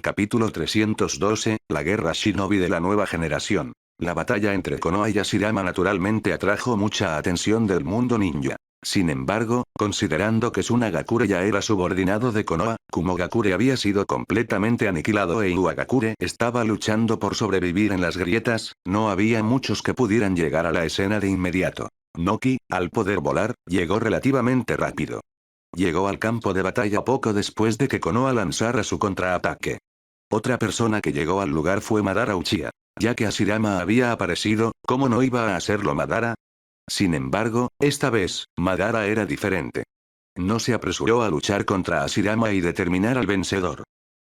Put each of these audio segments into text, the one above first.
Capítulo 312, la guerra shinobi de la nueva generación. La batalla entre Konoha y Hashirama naturalmente atrajo mucha atención del mundo ninja. Sin embargo, considerando que Tsunagakure ya era subordinado de Konoha, Kumogakure había sido completamente aniquilado e Iwagakure estaba luchando por sobrevivir en las grietas, no había muchos que pudieran llegar a la escena de inmediato. Noki, al poder volar, llegó relativamente rápido. Llegó al campo de batalla poco después de que Konoha lanzara su contraataque. Otra persona que llegó al lugar fue Madara Uchiha. Ya que Hashirama había aparecido, ¿cómo no iba a hacerlo Madara? Sin embargo, esta vez, Madara era diferente. No se apresuró a luchar contra Hashirama y determinar al vencedor.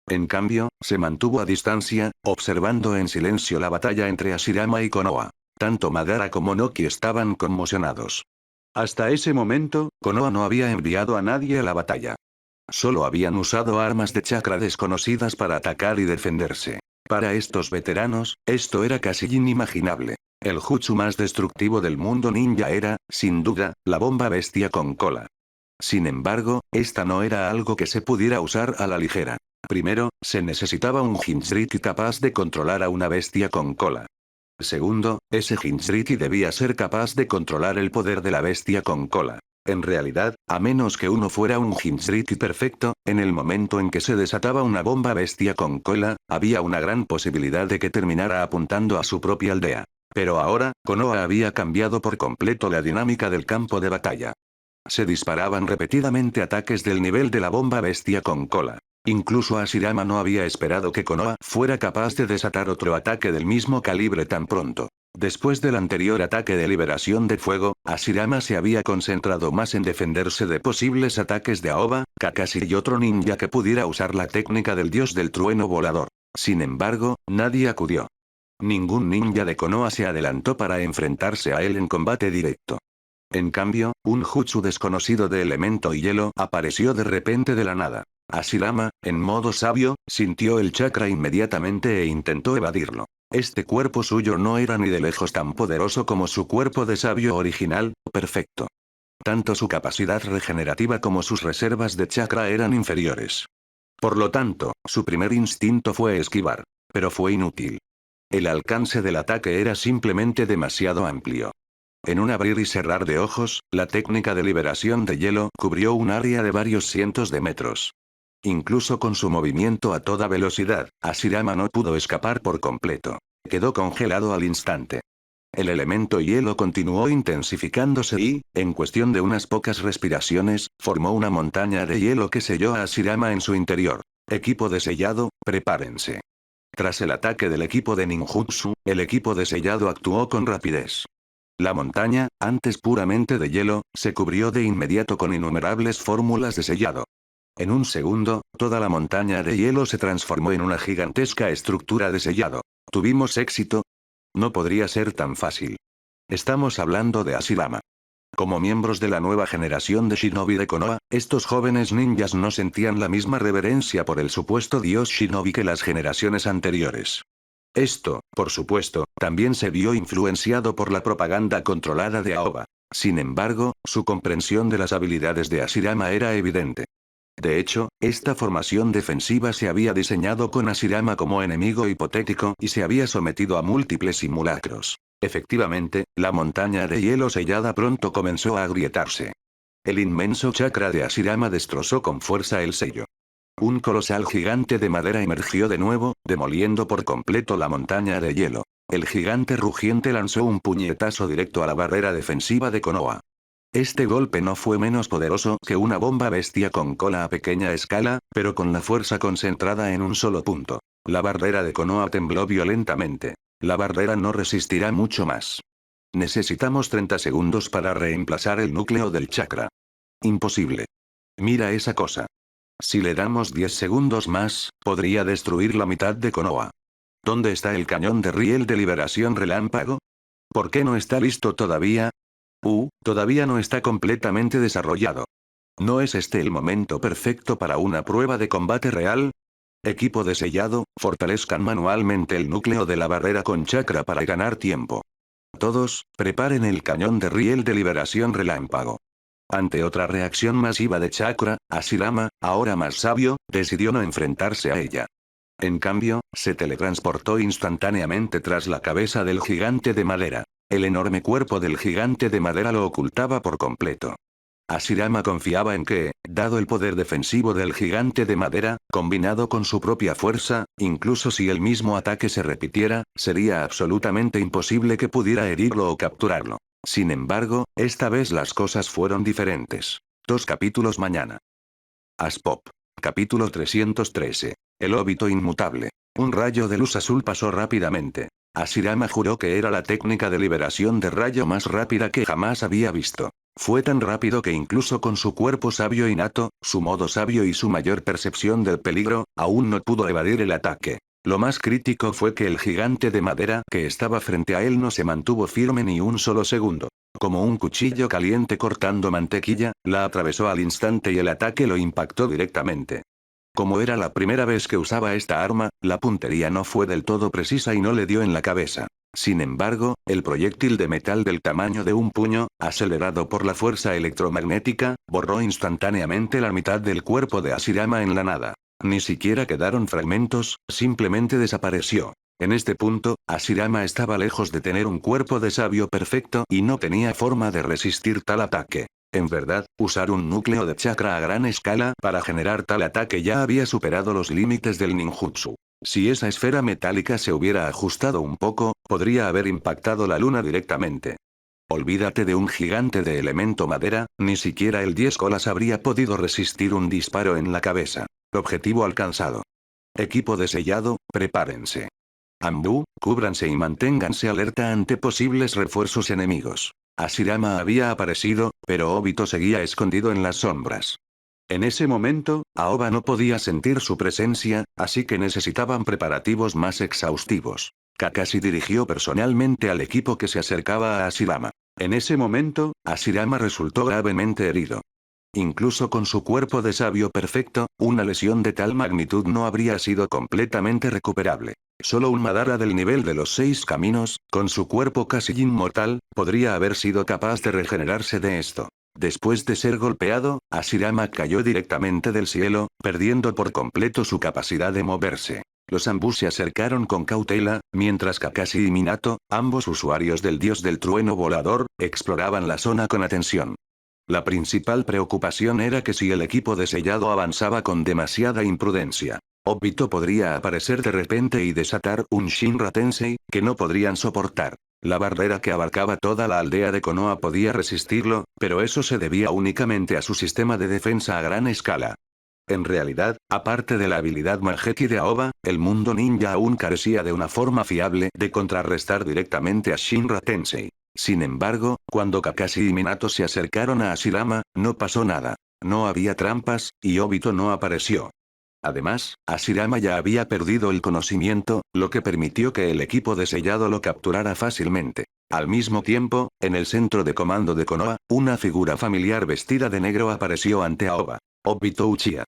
En cambio, se mantuvo a distancia, observando en silencio la batalla entre Hashirama y Konoha. Tanto Madara como Noki estaban conmocionados. Hasta ese momento, Konoha no había enviado a nadie a la batalla. Solo habían usado armas de chakra desconocidas para atacar y defenderse. Para estos veteranos, esto era casi inimaginable. El jutsu más destructivo del mundo ninja era, sin duda, la bomba bestia con cola. Sin embargo, esta no era algo que se pudiera usar a la ligera. Primero, se necesitaba un Jinchuriki capaz de controlar a una bestia con cola. Segundo, ese Jinchuriki debía ser capaz de controlar el poder de la bestia con cola. En realidad, a menos que uno fuera un Jinchuriki perfecto, en el momento en que se desataba una bomba bestia con cola, había una gran posibilidad de que terminara apuntando a su propia aldea. Pero ahora, Konoha había cambiado por completo la dinámica del campo de batalla. Se disparaban repetidamente ataques del nivel de la bomba bestia con cola. Incluso Hashirama no había esperado que Konoha fuera capaz de desatar otro ataque del mismo calibre tan pronto. Después del anterior ataque de liberación de fuego, Hashirama se había concentrado más en defenderse de posibles ataques de Aoba, Kakashi y otro ninja que pudiera usar la técnica del dios del trueno volador. Sin embargo, nadie acudió. Ningún ninja de Konoha se adelantó para enfrentarse a él en combate directo. En cambio, un jutsu desconocido de elemento y hielo apareció de repente de la nada. Hashirama, en modo sabio, sintió el chakra inmediatamente e intentó evadirlo. Este cuerpo suyo no era ni de lejos tan poderoso como su cuerpo de sabio original, perfecto. Tanto su capacidad regenerativa como sus reservas de chakra eran inferiores. Por lo tanto, su primer instinto fue esquivar. Pero fue inútil. El alcance del ataque era simplemente demasiado amplio. En un abrir y cerrar de ojos, la técnica de liberación de hielo cubrió un área de varios cientos de metros. Incluso con su movimiento a toda velocidad, Hashirama no pudo escapar por completo. Quedó congelado al instante. El elemento hielo continuó intensificándose y, en cuestión de unas pocas respiraciones, formó una montaña de hielo que selló a Hashirama en su interior. Equipo de sellado, prepárense. Tras el ataque del equipo de ninjutsu, el equipo de sellado actuó con rapidez. La montaña, antes puramente de hielo, se cubrió de inmediato con innumerables fórmulas de sellado. En un segundo, toda la montaña de hielo se transformó en una gigantesca estructura de sellado. ¿Tuvimos éxito? No podría ser tan fácil. Estamos hablando de Hashirama. Como miembros de la nueva generación de shinobi de Konoha, estos jóvenes ninjas no sentían la misma reverencia por el supuesto dios shinobi que las generaciones anteriores. Esto, por supuesto, también se vio influenciado por la propaganda controlada de Aoba. Sin embargo, su comprensión de las habilidades de Hashirama era evidente. De hecho, esta formación defensiva se había diseñado con Hashirama como enemigo hipotético y se había sometido a múltiples simulacros. Efectivamente, la montaña de hielo sellada pronto comenzó a agrietarse. El inmenso chakra de Hashirama destrozó con fuerza el sello. Un colosal gigante de madera emergió de nuevo, demoliendo por completo la montaña de hielo. El gigante rugiente lanzó un puñetazo directo a la barrera defensiva de Konoha. Este golpe no fue menos poderoso que una bomba bestia con cola a pequeña escala, pero con la fuerza concentrada en un solo punto. La barrera de Konoha tembló violentamente. La barrera no resistirá mucho más. Necesitamos 30 segundos para reemplazar el núcleo del chakra. Imposible. Mira esa cosa. Si le damos 10 segundos más, podría destruir la mitad de Konoha. ¿Dónde está el cañón de riel de liberación relámpago? ¿Por qué no está listo todavía? Todavía no está completamente desarrollado. ¿No es este el momento perfecto para una prueba de combate real? Equipo de sellado, fortalezcan manualmente el núcleo de la barrera con chakra para ganar tiempo. Todos, preparen el cañón de riel de liberación relámpago. Ante otra reacción masiva de chakra, Hashirama, ahora más sabio, decidió no enfrentarse a ella. En cambio, se teletransportó instantáneamente tras la cabeza del gigante de madera. El enorme cuerpo del gigante de madera lo ocultaba por completo. Hashirama confiaba en que, dado el poder defensivo del gigante de madera, combinado con su propia fuerza, incluso si el mismo ataque se repitiera, sería absolutamente imposible que pudiera herirlo o capturarlo. Sin embargo, esta vez las cosas fueron diferentes. 2 capítulos mañana. Aspop. Capítulo 313. El óbito inmutable. Un rayo de luz azul pasó rápidamente. Hashirama juró que era la técnica de liberación de rayo más rápida que jamás había visto. Fue tan rápido que incluso con su cuerpo sabio innato, su modo sabio y su mayor percepción del peligro, aún no pudo evadir el ataque. Lo más crítico fue que el gigante de madera que estaba frente a él no se mantuvo firme ni un solo segundo. Como un cuchillo caliente cortando mantequilla, la atravesó al instante y el ataque lo impactó directamente. Como era la primera vez que usaba esta arma, la puntería no fue del todo precisa y no le dio en la cabeza. Sin embargo, el proyectil de metal del tamaño de un puño, acelerado por la fuerza electromagnética, borró instantáneamente la mitad del cuerpo de Hashirama en la nada. Ni siquiera quedaron fragmentos, simplemente desapareció. En este punto, Hashirama estaba lejos de tener un cuerpo de sabio perfecto y no tenía forma de resistir tal ataque. En verdad, usar un núcleo de chakra a gran escala para generar tal ataque ya había superado los límites del ninjutsu. Si esa esfera metálica se hubiera ajustado un poco, podría haber impactado la luna directamente. Olvídate de un gigante de elemento madera, ni siquiera el 10 colas habría podido resistir un disparo en la cabeza. Objetivo alcanzado. Equipo de sellado, prepárense. Anbu, cúbranse y manténganse alerta ante posibles refuerzos enemigos. Hashirama había aparecido, pero Obito seguía escondido en las sombras. En ese momento, Aoba no podía sentir su presencia, así que necesitaban preparativos más exhaustivos. Kakashi dirigió personalmente al equipo que se acercaba a Hashirama. En ese momento, Hashirama resultó gravemente herido. Incluso con su cuerpo de sabio perfecto, una lesión de tal magnitud no habría sido completamente recuperable. Solo un Madara del nivel de los 6 caminos, con su cuerpo casi inmortal, podría haber sido capaz de regenerarse de esto. Después de ser golpeado, Hashirama cayó directamente del cielo, perdiendo por completo su capacidad de moverse. Los Anbu se acercaron con cautela, mientras Kakashi y Minato, ambos usuarios del dios del trueno volador, exploraban la zona con atención. La principal preocupación era que si el equipo de sellado avanzaba con demasiada imprudencia, Obito podría aparecer de repente y desatar un Shinra Tensei, que no podrían soportar. La barrera que abarcaba toda la aldea de Konoha podía resistirlo, pero eso se debía únicamente a su sistema de defensa a gran escala. En realidad, aparte de la habilidad Mangekyou de Aoba, el mundo ninja aún carecía de una forma fiable de contrarrestar directamente a Shinra Tensei. Sin embargo, cuando Kakashi y Minato se acercaron a Hashirama, no pasó nada. No había trampas, y Obito no apareció. Además, Hashirama ya había perdido el conocimiento, lo que permitió que el equipo de sellado lo capturara fácilmente. Al mismo tiempo, en el centro de comando de Konoha, una figura familiar vestida de negro apareció ante Aoba. Obito Uchiha.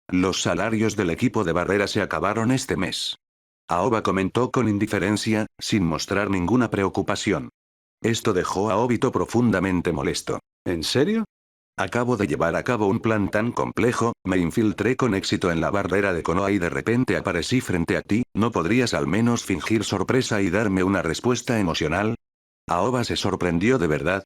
Los salarios del equipo de barrera se acabaron este mes. Aoba comentó con indiferencia, sin mostrar ninguna preocupación. Esto dejó a Obito profundamente molesto. ¿En serio? Acabo de llevar a cabo un plan tan complejo, me infiltré con éxito en la barrera de Konoha y de repente aparecí frente a ti, ¿no podrías al menos fingir sorpresa y darme una respuesta emocional? Aoba se sorprendió de verdad.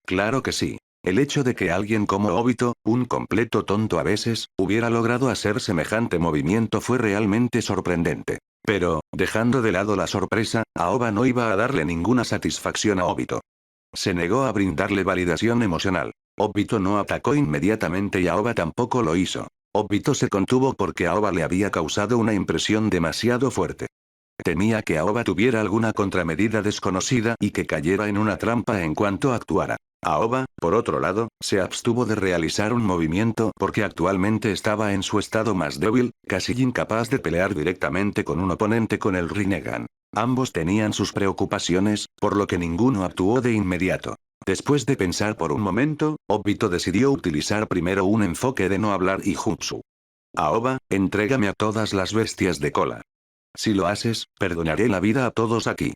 Claro que sí. El hecho de que alguien como Obito, un completo tonto a veces, hubiera logrado hacer semejante movimiento fue realmente sorprendente. Pero, dejando de lado la sorpresa, Aoba no iba a darle ninguna satisfacción a Obito. Se negó a brindarle validación emocional. Obito no atacó inmediatamente y Aoba tampoco lo hizo. Obito se contuvo porque Aoba le había causado una impresión demasiado fuerte. Temía que Aoba tuviera alguna contramedida desconocida y que cayera en una trampa en cuanto actuara. Aoba, por otro lado, se abstuvo de realizar un movimiento porque actualmente estaba en su estado más débil, casi incapaz de pelear directamente con un oponente con el Rinnegan. Ambos tenían sus preocupaciones, por lo que ninguno actuó de inmediato. Después de pensar por un momento, Obito decidió utilizar primero un enfoque de no hablar y jutsu. Aoba, entrégame a todas las bestias de cola. Si lo haces, perdonaré la vida a todos aquí.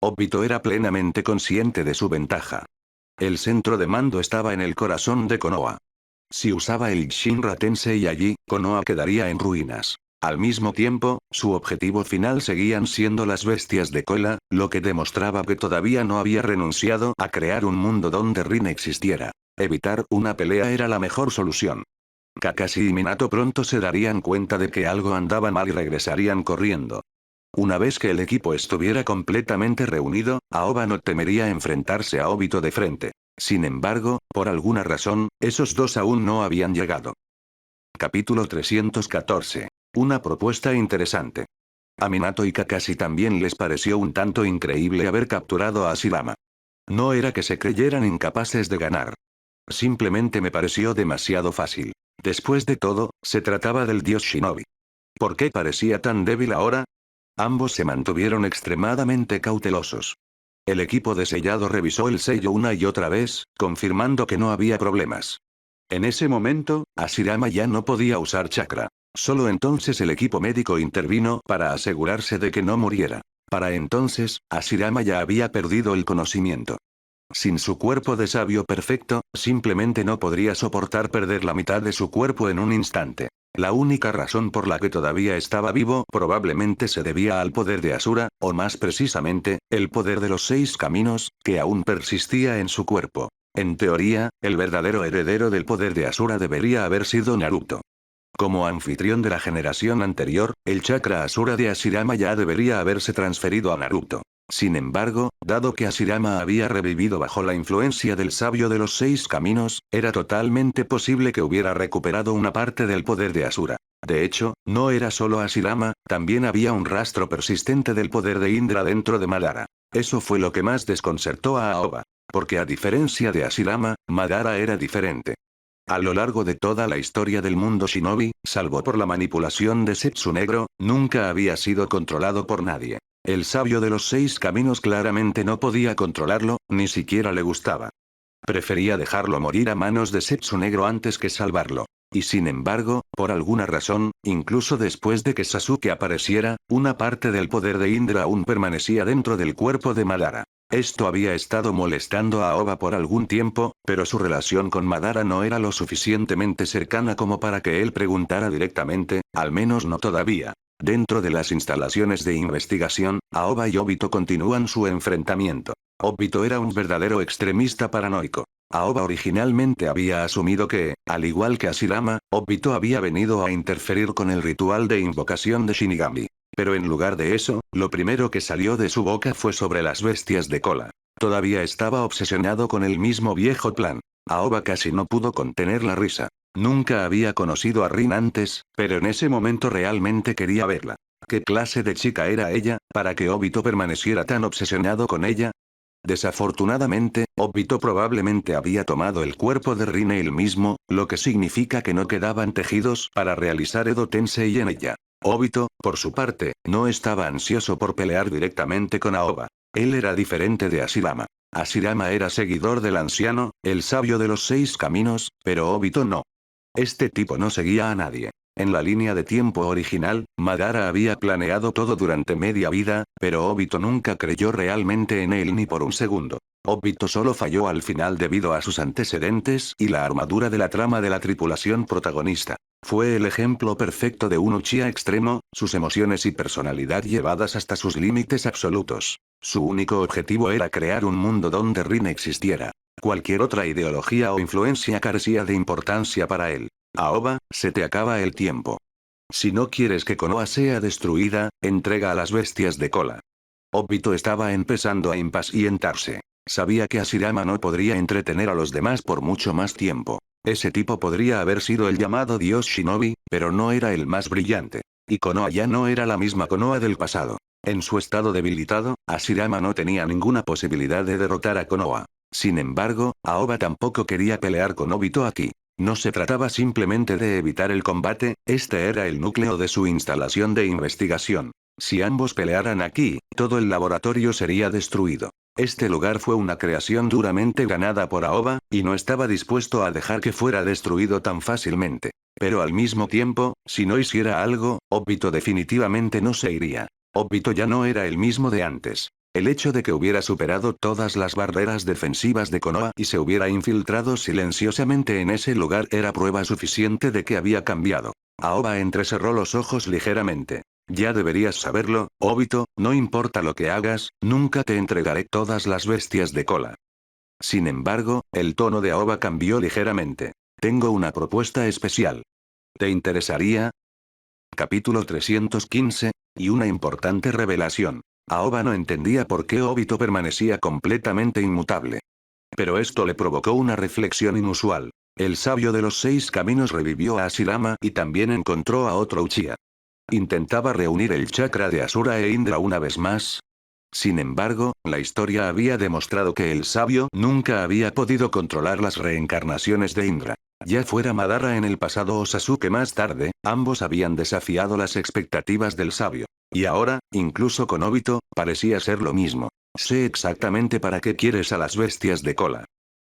Obito era plenamente consciente de su ventaja. El centro de mando estaba en el corazón de Konoha. Si usaba el Shinra Tensei allí, Konoha quedaría en ruinas. Al mismo tiempo, su objetivo final seguían siendo las bestias de cola, lo que demostraba que todavía no había renunciado a crear un mundo donde Rin existiera. Evitar una pelea era la mejor solución. Kakashi y Minato pronto se darían cuenta de que algo andaba mal y regresarían corriendo. Una vez que el equipo estuviera completamente reunido, Aoba no temería enfrentarse a Obito de frente. Sin embargo, por alguna razón, esos dos aún no habían llegado. Capítulo 314. Una propuesta interesante. A Minato y Kakashi también les pareció un tanto increíble haber capturado a Hashirama. No era que se creyeran incapaces de ganar. Simplemente me pareció demasiado fácil. Después de todo, se trataba del dios Shinobi. ¿Por qué parecía tan débil ahora? Ambos se mantuvieron extremadamente cautelosos. El equipo de sellado revisó el sello una y otra vez, confirmando que no había problemas. En ese momento, Hashirama ya no podía usar chakra. Solo entonces el equipo médico intervino para asegurarse de que no muriera. Para entonces, Hashirama ya había perdido el conocimiento. Sin su cuerpo de sabio perfecto, simplemente no podría soportar perder la mitad de su cuerpo en un instante. La única razón por la que todavía estaba vivo probablemente se debía al poder de Asura, o más precisamente, el poder de los 6 caminos, que aún persistía en su cuerpo. En teoría, el verdadero heredero del poder de Asura debería haber sido Naruto. Como anfitrión de la generación anterior, el chakra Asura de Hashirama ya debería haberse transferido a Naruto. Sin embargo, dado que Hashirama había revivido bajo la influencia del sabio de los 6 caminos, era totalmente posible que hubiera recuperado una parte del poder de Asura. De hecho, no era solo Hashirama, también había un rastro persistente del poder de Indra dentro de Madara. Eso fue lo que más desconcertó a Aoba. Porque a diferencia de Hashirama, Madara era diferente. A lo largo de toda la historia del mundo shinobi, salvo por la manipulación de Zetsu Negro, nunca había sido controlado por nadie. El sabio de los 6 caminos claramente no podía controlarlo, ni siquiera le gustaba. Prefería dejarlo morir a manos de Zetsu Negro antes que salvarlo. Y sin embargo, por alguna razón, incluso después de que Sasuke apareciera, una parte del poder de Indra aún permanecía dentro del cuerpo de Madara. Esto había estado molestando a Aoba por algún tiempo, pero su relación con Madara no era lo suficientemente cercana como para que él preguntara directamente, al menos no todavía. Dentro de las instalaciones de investigación, Aoba y Obito continúan su enfrentamiento. Obito era un verdadero extremista paranoico. Aoba originalmente había asumido que, al igual que Hashirama, Obito había venido a interferir con el ritual de invocación de Shinigami. Pero en lugar de eso, lo primero que salió de su boca fue sobre las bestias de cola. Todavía estaba obsesionado con el mismo viejo plan. Aoba casi no pudo contener la risa. Nunca había conocido a Rin antes, pero en ese momento realmente quería verla. ¿Qué clase de chica era ella, para que Obito permaneciera tan obsesionado con ella? Desafortunadamente, Obito probablemente había tomado el cuerpo de Rin él mismo, lo que significa que no quedaban tejidos para realizar Edo Tensei en ella. Obito, por su parte, no estaba ansioso por pelear directamente con Aoba. Él era diferente de Hashirama. Hashirama era seguidor del anciano, el sabio de los 6 caminos, pero Obito no. Este tipo no seguía a nadie. En la línea de tiempo original, Madara había planeado todo durante media vida, pero Obito nunca creyó realmente en él ni por un segundo. Obito solo falló al final debido a sus antecedentes y la armadura de la trama de la tripulación protagonista. Fue el ejemplo perfecto de un Uchiha extremo, sus emociones y personalidad llevadas hasta sus límites absolutos. Su único objetivo era crear un mundo donde Rin existiera. Cualquier otra ideología o influencia carecía de importancia para él. Aoba, se te acaba el tiempo. Si no quieres que Konoha sea destruida, entrega a las bestias de cola. Obito estaba empezando a impacientarse. Sabía que Hashirama no podría entretener a los demás por mucho más tiempo. Ese tipo podría haber sido el llamado dios Shinobi, pero no era el más brillante. Y Konoha ya no era la misma Konoha del pasado. En su estado debilitado, Hashirama no tenía ninguna posibilidad de derrotar a Konoha. Sin embargo, Aoba tampoco quería pelear con Obito aquí. No se trataba simplemente de evitar el combate, este era el núcleo de su instalación de investigación. Si ambos pelearan aquí, todo el laboratorio sería destruido. Este lugar fue una creación duramente ganada por Aoba, y no estaba dispuesto a dejar que fuera destruido tan fácilmente. Pero al mismo tiempo, si no hiciera algo, Obito definitivamente no se iría. Obito ya no era el mismo de antes. El hecho de que hubiera superado todas las barreras defensivas de Konoha y se hubiera infiltrado silenciosamente en ese lugar era prueba suficiente de que había cambiado. Aoba entrecerró los ojos ligeramente. Ya deberías saberlo, Obito, no importa lo que hagas, nunca te entregaré todas las bestias de cola. Sin embargo, el tono de Aoba cambió ligeramente. Tengo una propuesta especial. ¿Te interesaría? Capítulo 315, y una importante revelación. Aoba no entendía por qué Obito permanecía completamente inmutable. Pero esto le provocó una reflexión inusual. El sabio de los 6 caminos revivió a Hashirama y también encontró a otro Uchiha. ¿Intentaba reunir el chakra de Asura e Indra una vez más? Sin embargo, la historia había demostrado que el sabio nunca había podido controlar las reencarnaciones de Indra. Ya fuera Madara en el pasado o Sasuke más tarde, ambos habían desafiado las expectativas del sabio. Y ahora, incluso con Obito, parecía ser lo mismo. Sé exactamente para qué quieres a las bestias de cola.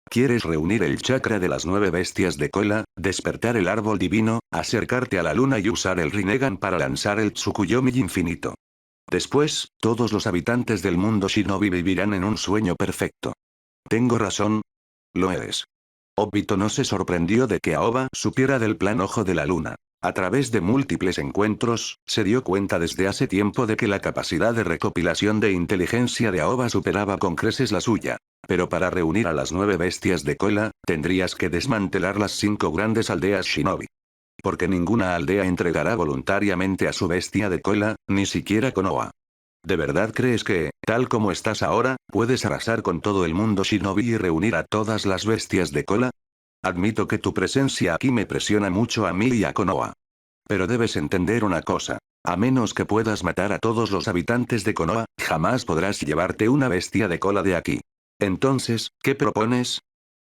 ¿Quieres reunir el chakra de las 9 bestias de cola, despertar el árbol divino, acercarte a la luna y usar el Rinnegan para lanzar el Tsukuyomi infinito? Después, todos los habitantes del mundo shinobi vivirán en un sueño perfecto. ¿Tengo razón? Lo eres. Obito no se sorprendió de que Aoba supiera del plan Ojo de la Luna. A través de múltiples encuentros, se dio cuenta desde hace tiempo de que la capacidad de recopilación de inteligencia de Aoba superaba con creces la suya. Pero para reunir a las 9 bestias de cola, tendrías que desmantelar las 5 grandes aldeas shinobi. Porque ninguna aldea entregará voluntariamente a su bestia de cola, ni siquiera Konoha. ¿De verdad crees que, tal como estás ahora, puedes arrasar con todo el mundo shinobi y reunir a todas las bestias de cola? Admito que tu presencia aquí me presiona mucho a mí y a Konoha. Pero debes entender una cosa. A menos que puedas matar a todos los habitantes de Konoha, jamás podrás llevarte una bestia de cola de aquí. Entonces, ¿qué propones?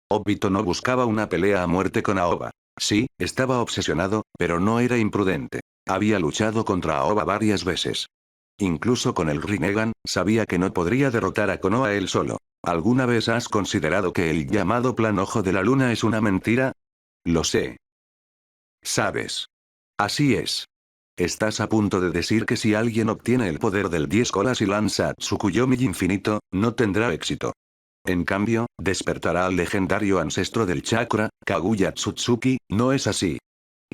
Obito no buscaba una pelea a muerte con Aoba. Sí, estaba obsesionado, pero no era imprudente. Había luchado contra Aoba varias veces. Incluso con el Rinnegan, sabía que no podría derrotar a Konoha él solo. ¿Alguna vez has considerado que el llamado Plan Ojo de la Luna es una mentira? Lo sé. ¿Sabes? Así es. Estás a punto de decir que si alguien obtiene el poder del 10 colas y lanza Tsukuyomi infinito, no tendrá éxito. En cambio, despertará al legendario ancestro del chakra, Kaguya Tsutsuki, ¿no es así?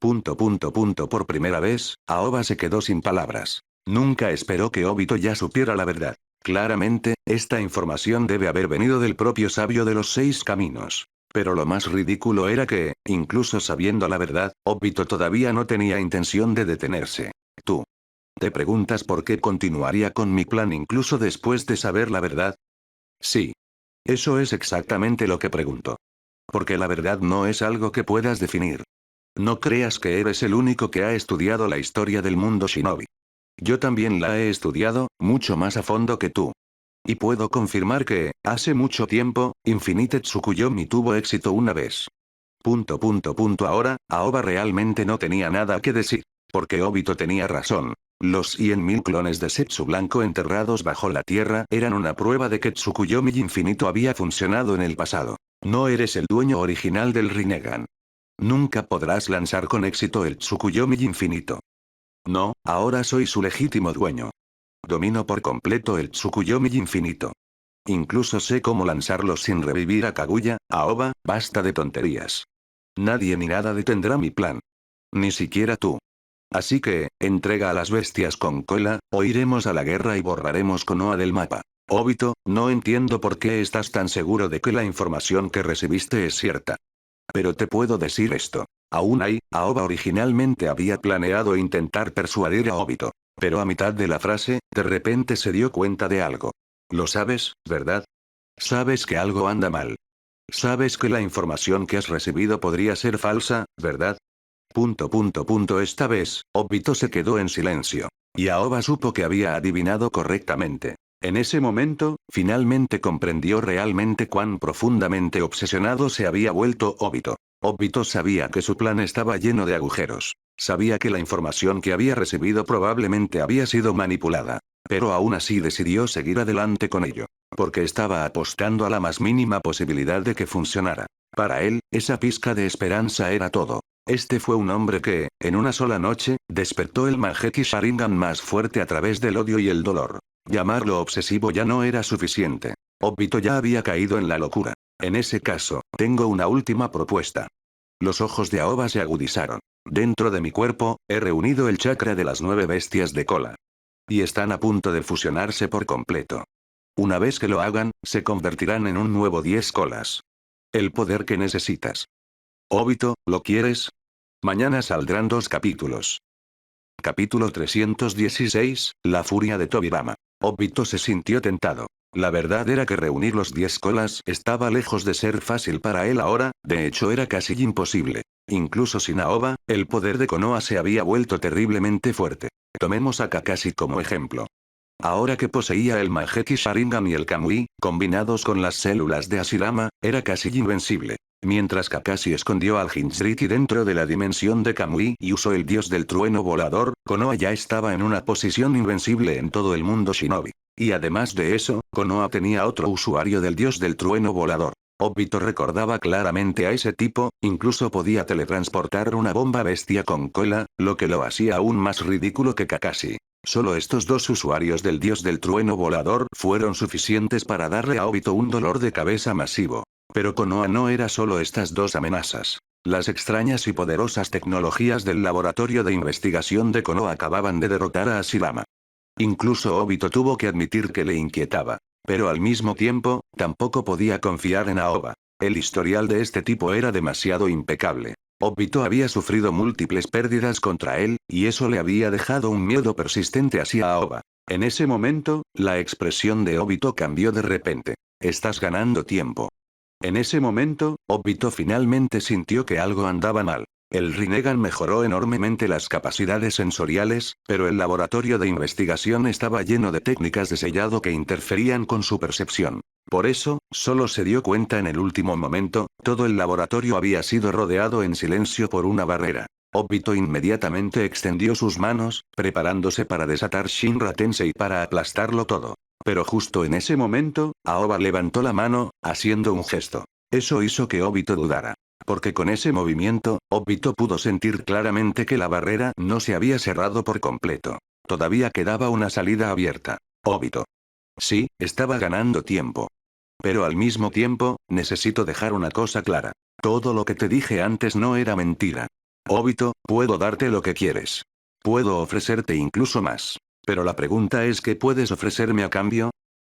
Por primera vez, Aoba se quedó sin palabras. Nunca esperó que Obito ya supiera la verdad. Claramente, esta información debe haber venido del propio sabio de los 6 caminos. Pero lo más ridículo era que, incluso sabiendo la verdad, Obito todavía no tenía intención de detenerse. ¿Tú te preguntas por qué continuaría con mi plan incluso después de saber la verdad? Sí. Eso es exactamente lo que pregunto. Porque la verdad no es algo que puedas definir. No creas que eres el único que ha estudiado la historia del mundo shinobi. Yo también la he estudiado, mucho más a fondo que tú. Y puedo confirmar que, hace mucho tiempo, Infinite Tsukuyomi tuvo éxito una vez. Ahora, Aoba realmente no tenía nada que decir. Porque Obito tenía razón. Los 100.000 clones de Setsu Blanco enterrados bajo la tierra eran una prueba de que Tsukuyomi infinito había funcionado en el pasado. No eres el dueño original del Rinnegan. Nunca podrás lanzar con éxito el Tsukuyomi infinito. No, ahora soy su legítimo dueño. Domino por completo el Tsukuyomi infinito. Incluso sé cómo lanzarlo sin revivir a Kaguya, Aoba, basta de tonterías. Nadie ni nada detendrá mi plan. Ni siquiera tú. Así que, entrega a las bestias con cola, o iremos a la guerra y borraremos Konoha del mapa. Obito, no entiendo por qué estás tan seguro de que la información que recibiste es cierta. Pero te puedo decir esto. Aún hay, Aoba originalmente había planeado intentar persuadir a Obito. Pero a mitad de la frase, de repente se dio cuenta de algo. Lo sabes, ¿verdad? Sabes que algo anda mal. Sabes que la información que has recibido podría ser falsa, ¿verdad? Esta vez, Obito se quedó en silencio. Y Aoba supo que había adivinado correctamente. En ese momento, finalmente comprendió realmente cuán profundamente obsesionado se había vuelto Obito. Obito sabía que su plan estaba lleno de agujeros. Sabía que la información que había recibido probablemente había sido manipulada. Pero aún así decidió seguir adelante con ello. Porque estaba apostando a la más mínima posibilidad de que funcionara. Para él, esa pizca de esperanza era todo. Este fue un hombre que, en una sola noche, despertó el Mangekyou Sharingan más fuerte a través del odio y el dolor. Llamarlo obsesivo ya no era suficiente. Obito ya había caído en la locura. En ese caso, tengo una última propuesta. Los ojos de Aoba se agudizaron. Dentro de mi cuerpo, he reunido el chakra de las 9 bestias de cola. Y están a punto de fusionarse por completo. Una vez que lo hagan, se convertirán en un nuevo 10 colas. El poder que necesitas. Obito, ¿lo quieres? Mañana saldrán 2 capítulos. Capítulo 316, La furia de Tobirama. Obito se sintió tentado. La verdad era que reunir los 10 colas estaba lejos de ser fácil para él ahora, de hecho era casi imposible. Incluso sin Aoba, el poder de Konoha se había vuelto terriblemente fuerte. Tomemos a Kakashi como ejemplo. Ahora que poseía el Mangekyou Sharingan y el Kamui, combinados con las células de Hashirama, era casi invencible. Mientras Kakashi escondió al Jinchuriki dentro de la dimensión de Kamui y usó el dios del trueno volador, Konoha ya estaba en una posición invencible en todo el mundo shinobi. Y además de eso, Konoha tenía otro usuario del dios del trueno volador. Obito recordaba claramente a ese tipo, incluso podía teletransportar una bomba bestia con cola, lo que lo hacía aún más ridículo que Kakashi. Solo estos 2 usuarios del dios del trueno volador fueron suficientes para darle a Obito un dolor de cabeza masivo. Pero Konoha no era solo estas 2 amenazas. Las extrañas y poderosas tecnologías del laboratorio de investigación de Konoha acababan de derrotar a Hashirama. Incluso Obito tuvo que admitir que le inquietaba. Pero al mismo tiempo, tampoco podía confiar en Aoba. El historial de este tipo era demasiado impecable. Obito había sufrido múltiples pérdidas contra él, y eso le había dejado un miedo persistente hacia Aoba. En ese momento, la expresión de Obito cambió de repente. Estás ganando tiempo. En ese momento, Obito finalmente sintió que algo andaba mal. El Rinnegan mejoró enormemente las capacidades sensoriales, pero el laboratorio de investigación estaba lleno de técnicas de sellado que interferían con su percepción. Por eso, solo se dio cuenta en el último momento, todo el laboratorio había sido rodeado en silencio por una barrera. Obito inmediatamente extendió sus manos, preparándose para desatar Shinra Tensei para aplastarlo todo. Pero justo en ese momento, Aoba levantó la mano, haciendo un gesto. Eso hizo que Obito dudara. Porque con ese movimiento, Obito pudo sentir claramente que la barrera no se había cerrado por completo. Todavía quedaba una salida abierta. Obito. Sí, estaba ganando tiempo. Pero al mismo tiempo, necesito dejar una cosa clara. Todo lo que te dije antes no era mentira. Obito, puedo darte lo que quieres. Puedo ofrecerte incluso más. Pero la pregunta es ¿qué puedes ofrecerme a cambio?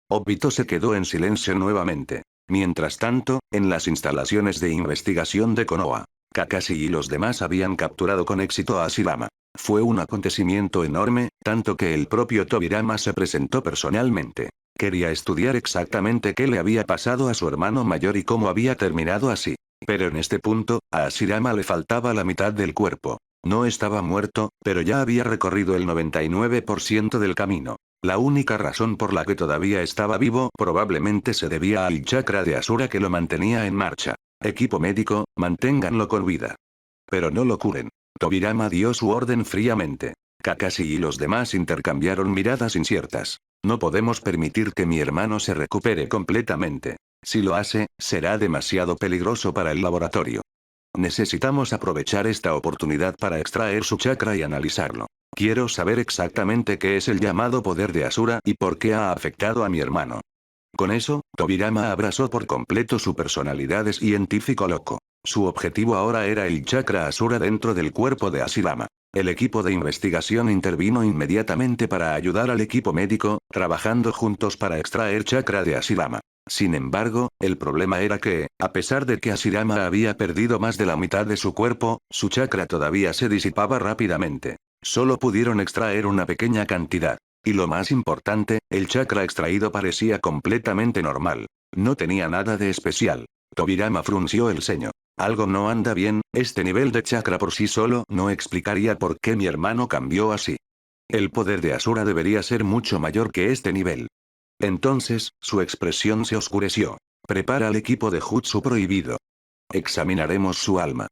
Obito se quedó en silencio nuevamente. Mientras tanto, en las instalaciones de investigación de Konoha, Kakashi y los demás habían capturado con éxito a Hashirama. Fue un acontecimiento enorme, tanto que el propio Tobirama se presentó personalmente. Quería estudiar exactamente qué le había pasado a su hermano mayor y cómo había terminado así. Pero en este punto, a Hashirama le faltaba la mitad del cuerpo. No estaba muerto, pero ya había recorrido el 99% del camino. La única razón por la que todavía estaba vivo probablemente se debía al chakra de Asura que lo mantenía en marcha. Equipo médico, manténganlo con vida. Pero no lo curen. Tobirama dio su orden fríamente. Kakashi y los demás intercambiaron miradas inciertas. No podemos permitir que mi hermano se recupere completamente. Si lo hace, será demasiado peligroso para el laboratorio. Necesitamos aprovechar esta oportunidad para extraer su chakra y analizarlo. Quiero saber exactamente qué es el llamado poder de Asura y por qué ha afectado a mi hermano. Con eso, Tobirama abrazó por completo su personalidad de científico loco. Su objetivo ahora era el chakra Asura dentro del cuerpo de Hashirama. El equipo de investigación intervino inmediatamente para ayudar al equipo médico, trabajando juntos para extraer chakra de Hashirama. Sin embargo, el problema era que, a pesar de que Hashirama había perdido más de la mitad de su cuerpo, su chakra todavía se disipaba rápidamente. Solo pudieron extraer una pequeña cantidad. Y lo más importante, el chakra extraído parecía completamente normal. No tenía nada de especial. Tobirama frunció el ceño. Algo no anda bien, este nivel de chakra por sí solo no explicaría por qué mi hermano cambió así. El poder de Asura debería ser mucho mayor que este nivel. Entonces, su expresión se oscureció. Prepara al equipo de Jutsu prohibido. Examinaremos su alma.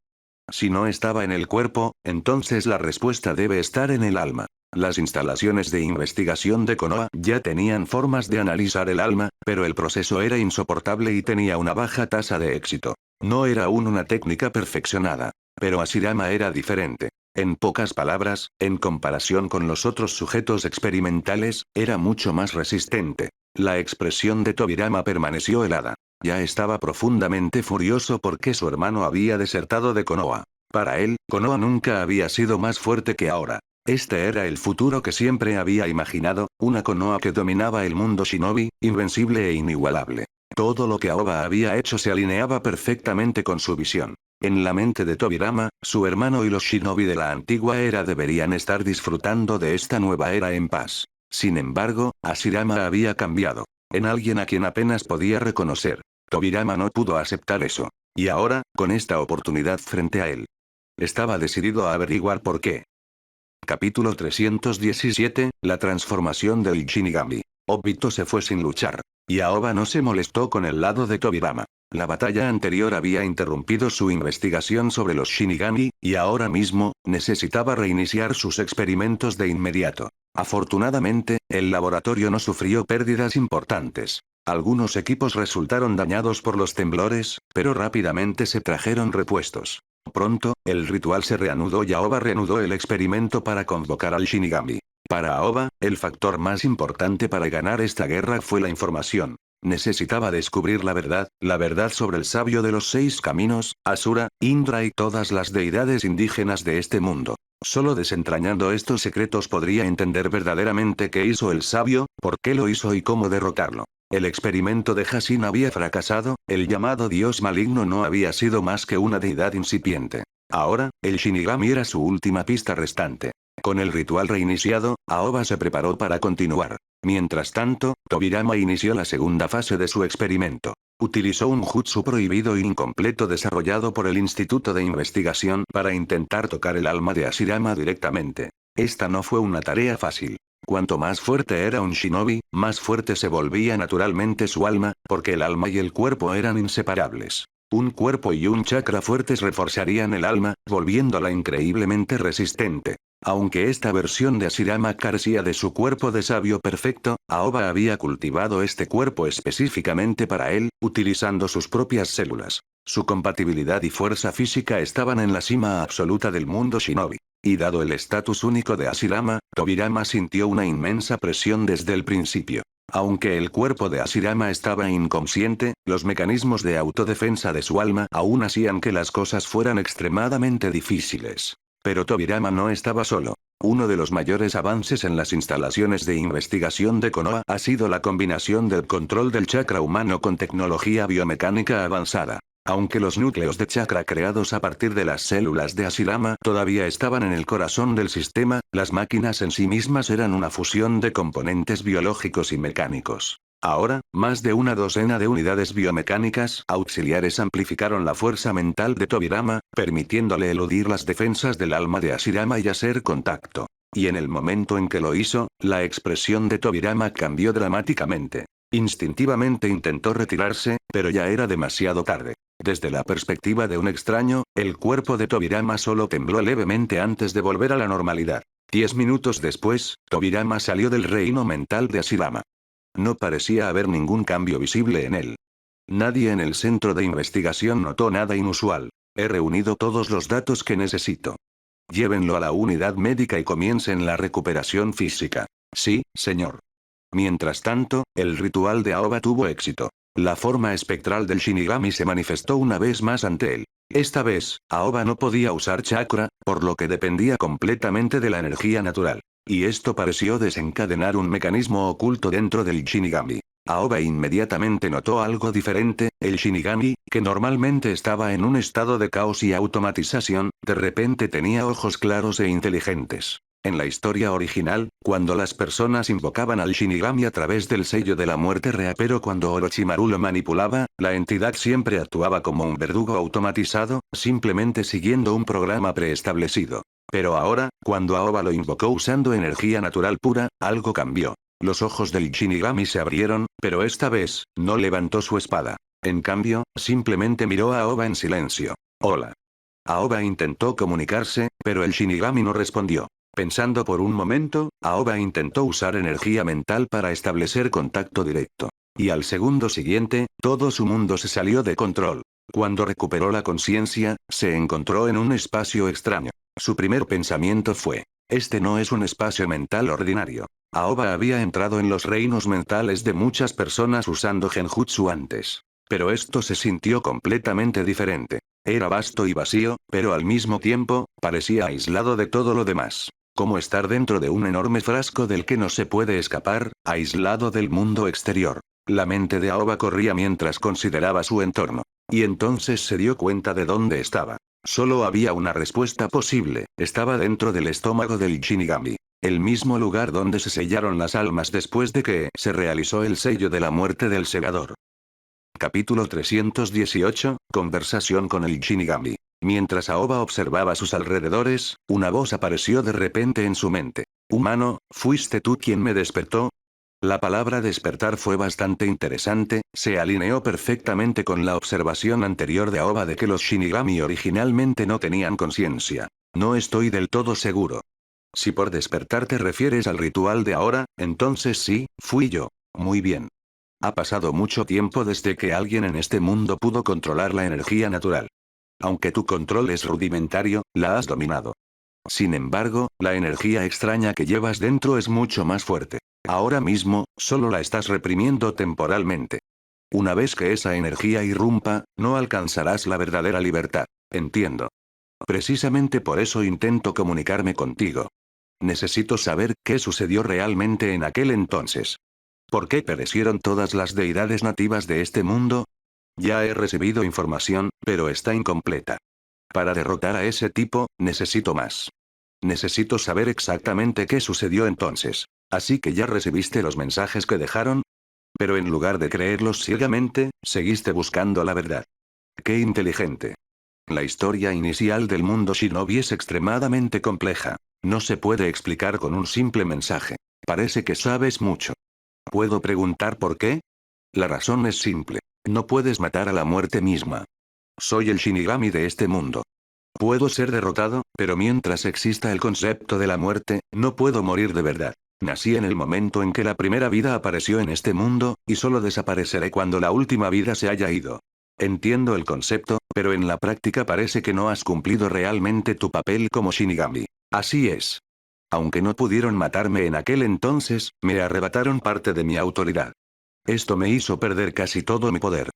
Si no estaba en el cuerpo, entonces la respuesta debe estar en el alma. Las instalaciones de investigación de Konoha ya tenían formas de analizar el alma, pero el proceso era insoportable y tenía una baja tasa de éxito. No era aún una técnica perfeccionada. Pero Hashirama era diferente. En pocas palabras, en comparación con los otros sujetos experimentales, era mucho más resistente. La expresión de Tobirama permaneció helada. Ya estaba profundamente furioso porque su hermano había desertado de Konoha. Para él, Konoha nunca había sido más fuerte que ahora. Este era el futuro que siempre había imaginado, una Konoha que dominaba el mundo shinobi, invencible e inigualable. Todo lo que Aoba había hecho se alineaba perfectamente con su visión. En la mente de Tobirama, su hermano y los shinobi de la antigua era deberían estar disfrutando de esta nueva era en paz. Sin embargo, Hashirama había cambiado. En alguien a quien apenas podía reconocer. Tobirama no pudo aceptar eso. Y ahora, con esta oportunidad frente a él, estaba decidido a averiguar por qué. Capítulo 317, la transformación del Shinigami. Obito se fue sin luchar. Y Aoba no se molestó con el lado de Tobirama. La batalla anterior había interrumpido su investigación sobre los Shinigami, y ahora mismo, necesitaba reiniciar sus experimentos de inmediato. Afortunadamente, el laboratorio no sufrió pérdidas importantes. Algunos equipos resultaron dañados por los temblores, pero rápidamente se trajeron repuestos. Pronto, el ritual se reanudó y Aoba reanudó el experimento para convocar al Shinigami. Para Aoba, el factor más importante para ganar esta guerra fue la información. Necesitaba descubrir la verdad sobre el sabio de los 6 caminos, Asura, Indra y todas las deidades indígenas de este mundo. Solo desentrañando estos secretos podría entender verdaderamente qué hizo el sabio, por qué lo hizo y cómo derrotarlo. El experimento de Hashin había fracasado, el llamado dios maligno no había sido más que una deidad incipiente. Ahora, el Shinigami era su última pista restante. Con el ritual reiniciado, Aoba se preparó para continuar. Mientras tanto, Tobirama inició la segunda fase de su experimento. Utilizó un jutsu prohibido e incompleto desarrollado por el Instituto de Investigación para intentar tocar el alma de Hashirama directamente. Esta no fue una tarea fácil. Cuanto más fuerte era un shinobi, más fuerte se volvía naturalmente su alma, porque el alma y el cuerpo eran inseparables. Un cuerpo y un chakra fuertes reforzarían el alma, volviéndola increíblemente resistente. Aunque esta versión de Hashirama carecía de su cuerpo de sabio perfecto, Aoba había cultivado este cuerpo específicamente para él, utilizando sus propias células. Su compatibilidad y fuerza física estaban en la cima absoluta del mundo shinobi. Y dado el estatus único de Hashirama, Tobirama sintió una inmensa presión desde el principio. Aunque el cuerpo de Hashirama estaba inconsciente, los mecanismos de autodefensa de su alma aún hacían que las cosas fueran extremadamente difíciles. Pero Tobirama no estaba solo. Uno de los mayores avances en las instalaciones de investigación de Konoha ha sido la combinación del control del chakra humano con tecnología biomecánica avanzada. Aunque los núcleos de chakra creados a partir de las células de Hashirama todavía estaban en el corazón del sistema, las máquinas en sí mismas eran una fusión de componentes biológicos y mecánicos. Ahora, más de una docena de unidades biomecánicas auxiliares amplificaron la fuerza mental de Tobirama, permitiéndole eludir las defensas del alma de Hashirama y hacer contacto. Y en el momento en que lo hizo, la expresión de Tobirama cambió dramáticamente. Instintivamente intentó retirarse, pero ya era demasiado tarde. Desde la perspectiva de un extraño, el cuerpo de Tobirama solo tembló levemente antes de volver a la normalidad. 10 minutos después, Tobirama salió del reino mental de Hashirama. No parecía haber ningún cambio visible en él. Nadie en el centro de investigación notó nada inusual. He reunido todos los datos que necesito. Llévenlo a la unidad médica y comiencen la recuperación física. Sí, señor. Mientras tanto, el ritual de Aoba tuvo éxito. La forma espectral del Shinigami se manifestó una vez más ante él. Esta vez, Aoba no podía usar chakra, por lo que dependía completamente de la energía natural. Y esto pareció desencadenar un mecanismo oculto dentro del Shinigami. Aoba inmediatamente notó algo diferente, el Shinigami, que normalmente estaba en un estado de caos y automatización, de repente tenía ojos claros e inteligentes. En la historia original, cuando las personas invocaban al Shinigami a través del sello de la muerte real, pero cuando Orochimaru lo manipulaba, la entidad siempre actuaba como un verdugo automatizado, simplemente siguiendo un programa preestablecido. Pero ahora, cuando Aoba lo invocó usando energía natural pura, algo cambió. Los ojos del Shinigami se abrieron, pero esta vez, no levantó su espada. En cambio, simplemente miró a Aoba en silencio. Hola. Aoba intentó comunicarse, pero el Shinigami no respondió. Pensando por un momento, Aoba intentó usar energía mental para establecer contacto directo. Y al segundo siguiente, todo su mundo se salió de control. Cuando recuperó la conciencia, se encontró en un espacio extraño. Su primer pensamiento fue: este no es un espacio mental ordinario. Aoba había entrado en los reinos mentales de muchas personas usando genjutsu antes. Pero esto se sintió completamente diferente. Era vasto y vacío, pero al mismo tiempo, parecía aislado de todo lo demás. Como estar dentro de un enorme frasco del que no se puede escapar, aislado del mundo exterior. La mente de Aoba corría mientras consideraba su entorno. Y entonces se dio cuenta de dónde estaba. Solo había una respuesta posible, estaba dentro del estómago del Shinigami. El mismo lugar donde se sellaron las almas después de que se realizó el sello de la muerte del segador. Capítulo 318, Conversación con el Shinigami. Mientras Aoba observaba sus alrededores, una voz apareció de repente en su mente. Humano, ¿fuiste tú quien me despertó? La palabra despertar fue bastante interesante, se alineó perfectamente con la observación anterior de Aoba de que los Shinigami originalmente no tenían conciencia. No estoy del todo seguro. Si por despertar te refieres al ritual de ahora, entonces sí, fui yo. Muy bien. Ha pasado mucho tiempo desde que alguien en este mundo pudo controlar la energía natural. Aunque tu control es rudimentario, la has dominado. Sin embargo, la energía extraña que llevas dentro es mucho más fuerte. Ahora mismo, solo la estás reprimiendo temporalmente. Una vez que esa energía irrumpa, no alcanzarás la verdadera libertad. Entiendo. Precisamente por eso intento comunicarme contigo. Necesito saber qué sucedió realmente en aquel entonces. ¿Por qué perecieron todas las deidades nativas de este mundo? Ya he recibido información, pero está incompleta. Para derrotar a ese tipo, necesito más. Necesito saber exactamente qué sucedió entonces. Así que ya recibiste los mensajes que dejaron. Pero en lugar de creerlos ciegamente, seguiste buscando la verdad. ¡Qué inteligente! La historia inicial del mundo Shinobi es extremadamente compleja. No se puede explicar con un simple mensaje. Parece que sabes mucho. ¿Puedo preguntar por qué? La razón es simple. No puedes matar a la muerte misma. Soy el Shinigami de este mundo. Puedo ser derrotado, pero mientras exista el concepto de la muerte, no puedo morir de verdad. Nací en el momento en que la primera vida apareció en este mundo, y solo desapareceré cuando la última vida se haya ido. Entiendo el concepto, pero en la práctica parece que no has cumplido realmente tu papel como Shinigami. Así es. Aunque no pudieron matarme en aquel entonces, me arrebataron parte de mi autoridad. Esto me hizo perder casi todo mi poder.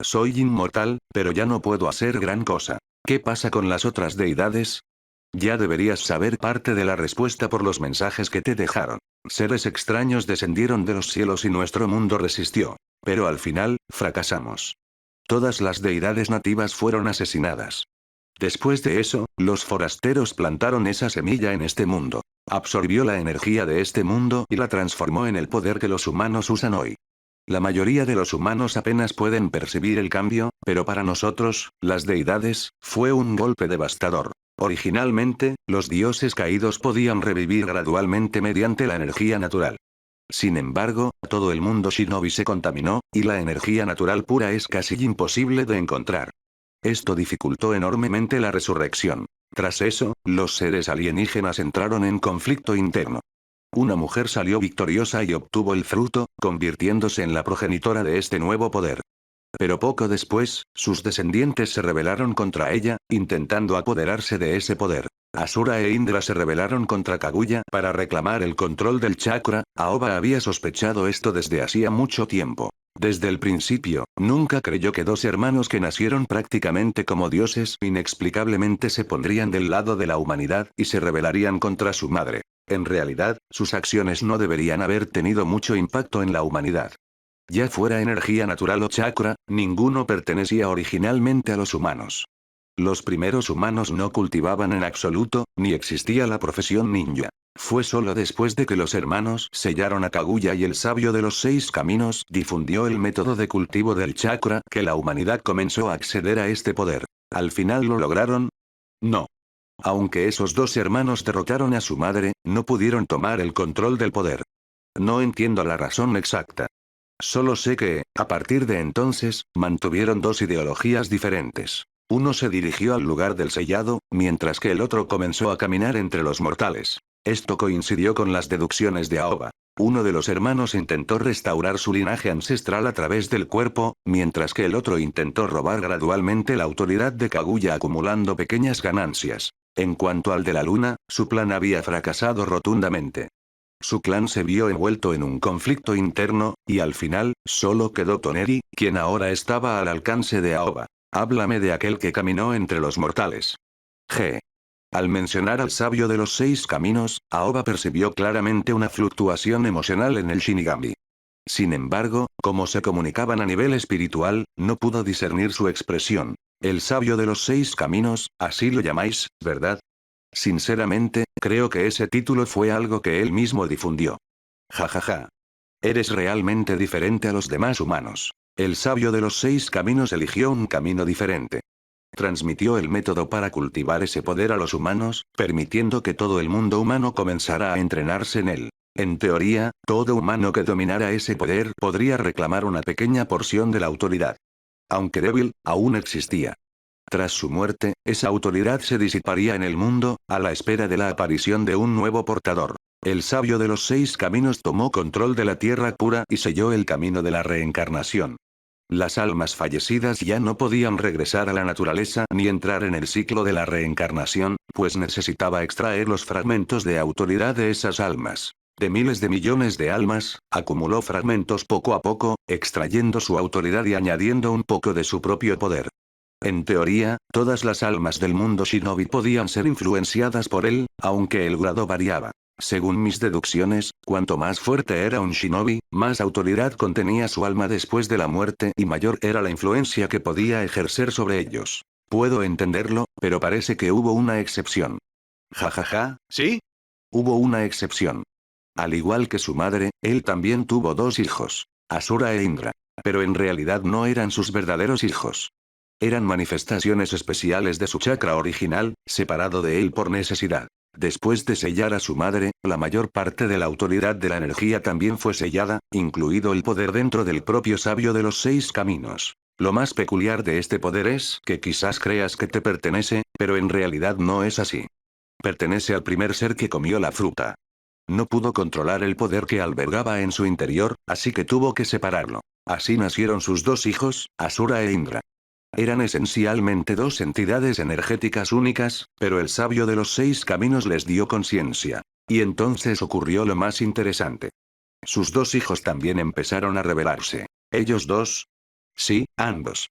Soy inmortal, pero ya no puedo hacer gran cosa. ¿Qué pasa con las otras deidades? Ya deberías saber parte de la respuesta por los mensajes que te dejaron. Seres extraños descendieron de los cielos y nuestro mundo resistió. Pero al final, fracasamos. Todas las deidades nativas fueron asesinadas. Después de eso, los forasteros plantaron esa semilla en este mundo. Absorbió la energía de este mundo y la transformó en el poder que los humanos usan hoy. La mayoría de los humanos apenas pueden percibir el cambio, pero para nosotros, las deidades, fue un golpe devastador. Originalmente, los dioses caídos podían revivir gradualmente mediante la energía natural. Sin embargo, todo el mundo Shinobi se contaminó, y la energía natural pura es casi imposible de encontrar. Esto dificultó enormemente la resurrección. Tras eso, los seres alienígenas entraron en conflicto interno. Una mujer salió victoriosa y obtuvo el fruto, convirtiéndose en la progenitora de este nuevo poder. Pero poco después, sus descendientes se rebelaron contra ella, intentando apoderarse de ese poder. Asura e Indra se rebelaron contra Kaguya para reclamar el control del chakra. Aoba había sospechado esto desde hacía mucho tiempo. Desde el principio, nunca creyó que dos hermanos que nacieron prácticamente como dioses inexplicablemente se pondrían del lado de la humanidad y se rebelarían contra su madre. En realidad, sus acciones no deberían haber tenido mucho impacto en la humanidad. Ya fuera energía natural o chakra, ninguno pertenecía originalmente a los humanos. Los primeros humanos no cultivaban en absoluto, ni existía la profesión ninja. Fue solo después de que los hermanos sellaron a Kaguya y el sabio de los 6 caminos difundió el método de cultivo del chakra que la humanidad comenzó a acceder a este poder. ¿Al final lo lograron? No. Aunque esos dos hermanos derrotaron a su madre, no pudieron tomar el control del poder. No entiendo la razón exacta. Solo sé que, a partir de entonces, mantuvieron dos ideologías diferentes. Uno se dirigió al lugar del sellado, mientras que el otro comenzó a caminar entre los mortales. Esto coincidió con las deducciones de Aoba. Uno de los hermanos intentó restaurar su linaje ancestral a través del cuerpo, mientras que el otro intentó robar gradualmente la autoridad de Kaguya acumulando pequeñas ganancias. En cuanto al de la luna, su plan había fracasado rotundamente. Su clan se vio envuelto en un conflicto interno, y al final, solo quedó Toneri, quien ahora estaba al alcance de Aoba. Háblame de aquel que caminó entre los mortales. G. Al mencionar al sabio de los 6 caminos, Aoba percibió claramente una fluctuación emocional en el Shinigami. Sin embargo, como se comunicaban a nivel espiritual, no pudo discernir su expresión. El sabio de los 6 caminos, así lo llamáis, ¿verdad? Sinceramente, creo que ese título fue algo que él mismo difundió. Jajaja. Eres realmente diferente a los demás humanos. El sabio de los 6 caminos eligió un camino diferente. Transmitió el método para cultivar ese poder a los humanos, permitiendo que todo el mundo humano comenzara a entrenarse en él. En teoría, todo humano que dominara ese poder podría reclamar una pequeña porción de la autoridad. Aunque débil, aún existía. Tras su muerte, esa autoridad se disiparía en el mundo, a la espera de la aparición de un nuevo portador. El sabio de los 6 caminos tomó control de la tierra pura y selló el camino de la reencarnación. Las almas fallecidas ya no podían regresar a la naturaleza ni entrar en el ciclo de la reencarnación, pues necesitaba extraer los fragmentos de autoridad de esas almas. De miles de millones de almas, acumuló fragmentos poco a poco, extrayendo su autoridad y añadiendo un poco de su propio poder. En teoría, todas las almas del mundo shinobi podían ser influenciadas por él, aunque el grado variaba. Según mis deducciones, cuanto más fuerte era un shinobi, más autoridad contenía su alma después de la muerte y mayor era la influencia que podía ejercer sobre ellos. Puedo entenderlo, pero parece que hubo una excepción. Jajaja, ¿sí? Hubo una excepción. Al igual que su madre, él también tuvo 2 hijos, Asura e Indra. Pero en realidad no eran sus verdaderos hijos. Eran manifestaciones especiales de su chakra original, separado de él por necesidad. Después de sellar a su madre, la mayor parte de la autoridad de la energía también fue sellada, incluido el poder dentro del propio sabio de los 6 caminos. Lo más peculiar de este poder es que quizás creas que te pertenece, pero en realidad no es así. Pertenece al primer ser que comió la fruta. No pudo controlar el poder que albergaba en su interior, así que tuvo que separarlo. Así nacieron sus 2 hijos, Asura e Indra. Eran esencialmente 2 entidades energéticas únicas, pero el sabio de los 6 caminos les dio conciencia. Y entonces ocurrió lo más interesante. Sus 2 hijos también empezaron a rebelarse. ¿Ellos dos? Sí, ambos.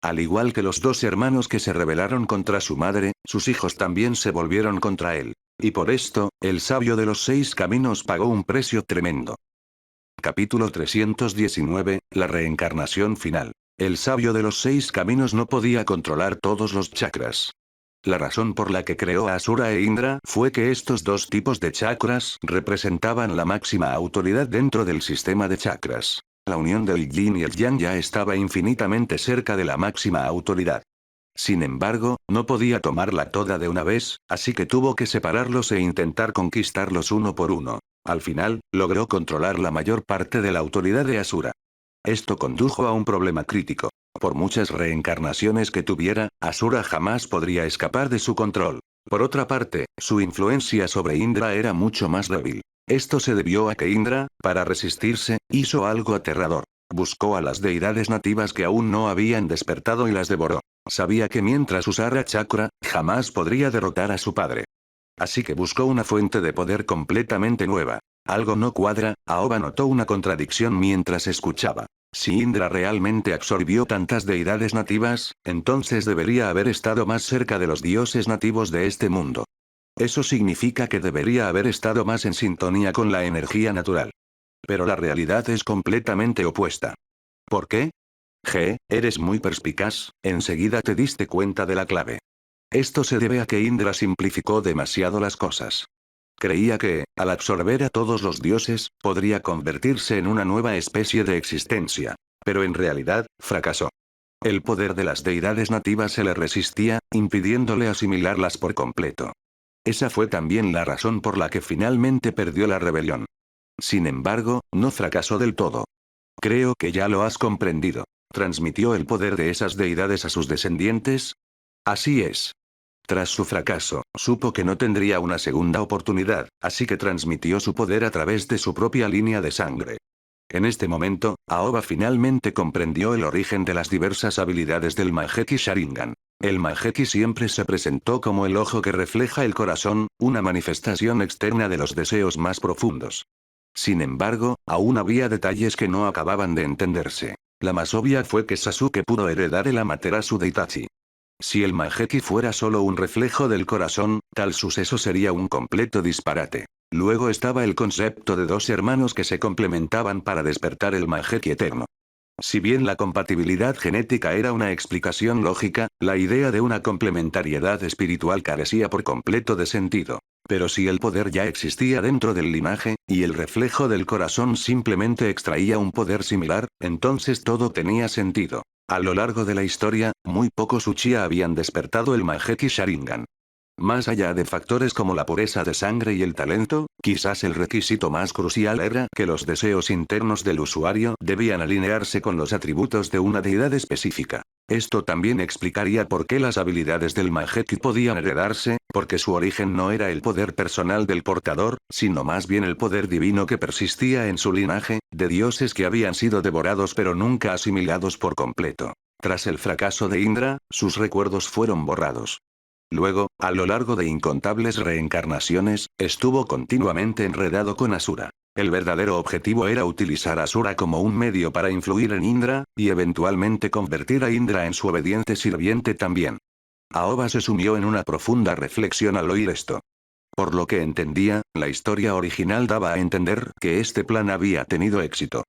Al igual que los 2 hermanos que se rebelaron contra su madre, sus hijos también se volvieron contra él. Y por esto, el sabio de los 6 caminos pagó un precio tremendo. Capítulo 319, la reencarnación final. El sabio de los 6 caminos no podía controlar todos los chakras. La razón por la que creó a Asura e Indra fue que estos 2 tipos de chakras representaban la máxima autoridad dentro del sistema de chakras. La unión del yin y el yang ya estaba infinitamente cerca de la máxima autoridad. Sin embargo, no podía tomarla toda de una vez, así que tuvo que separarlos e intentar conquistarlos uno por uno. Al final, logró controlar la mayor parte de la autoridad de Asura. Esto condujo a un problema crítico. Por muchas reencarnaciones que tuviera, Asura jamás podría escapar de su control. Por otra parte, su influencia sobre Indra era mucho más débil. Esto se debió a que Indra, para resistirse, hizo algo aterrador. Buscó a las deidades nativas que aún no habían despertado y las devoró. Sabía que mientras usara chakra, jamás podría derrotar a su padre. Así que buscó una fuente de poder completamente nueva. Algo no cuadra, Aoba notó una contradicción mientras escuchaba. Si Indra realmente absorbió tantas deidades nativas, entonces debería haber estado más cerca de los dioses nativos de este mundo. Eso significa que debería haber estado más en sintonía con la energía natural. Pero la realidad es completamente opuesta. ¿Por qué? Eres muy perspicaz, enseguida te diste cuenta de la clave. Esto se debe a que Indra simplificó demasiado las cosas. Creía que, al absorber a todos los dioses, podría convertirse en una nueva especie de existencia. Pero en realidad, fracasó. El poder de las deidades nativas se le resistía, impidiéndole asimilarlas por completo. Esa fue también la razón por la que finalmente perdió la rebelión. Sin embargo, no fracasó del todo. Creo que ya lo has comprendido. ¿Transmitió el poder de esas deidades a sus descendientes? Así es. Tras su fracaso, supo que no tendría una segunda oportunidad, así que transmitió su poder a través de su propia línea de sangre. En este momento, Aoba finalmente comprendió el origen de las diversas habilidades del Mangekyou Sharingan. El Mangekyou siempre se presentó como el ojo que refleja el corazón, una manifestación externa de los deseos más profundos. Sin embargo, aún había detalles que no acababan de entenderse. La más obvia fue que Sasuke pudo heredar el Amaterasu de Itachi. Si el Mangekyou fuera solo un reflejo del corazón, tal suceso sería un completo disparate. Luego estaba el concepto de dos hermanos que se complementaban para despertar el Mangekyou eterno. Si bien la compatibilidad genética era una explicación lógica, la idea de una complementariedad espiritual carecía por completo de sentido. Pero si el poder ya existía dentro del linaje, y el reflejo del corazón simplemente extraía un poder similar, entonces todo tenía sentido. A lo largo de la historia, muy pocos Uchiha habían despertado el Mangekyou Sharingan. Más allá de factores como la pureza de sangre y el talento, quizás el requisito más crucial era que los deseos internos del usuario debían alinearse con los atributos de una deidad específica. Esto también explicaría por qué las habilidades del Mangekyou podían heredarse, porque su origen no era el poder personal del portador, sino más bien el poder divino que persistía en su linaje, de dioses que habían sido devorados pero nunca asimilados por completo. Tras el fracaso de Indra, sus recuerdos fueron borrados. Luego, a lo largo de incontables reencarnaciones, estuvo continuamente enredado con Asura. El verdadero objetivo era utilizar a Asura como un medio para influir en Indra, y eventualmente convertir a Indra en su obediente sirviente también. Aoba se sumió en una profunda reflexión al oír esto. Por lo que entendía, la historia original daba a entender que este plan había tenido éxito.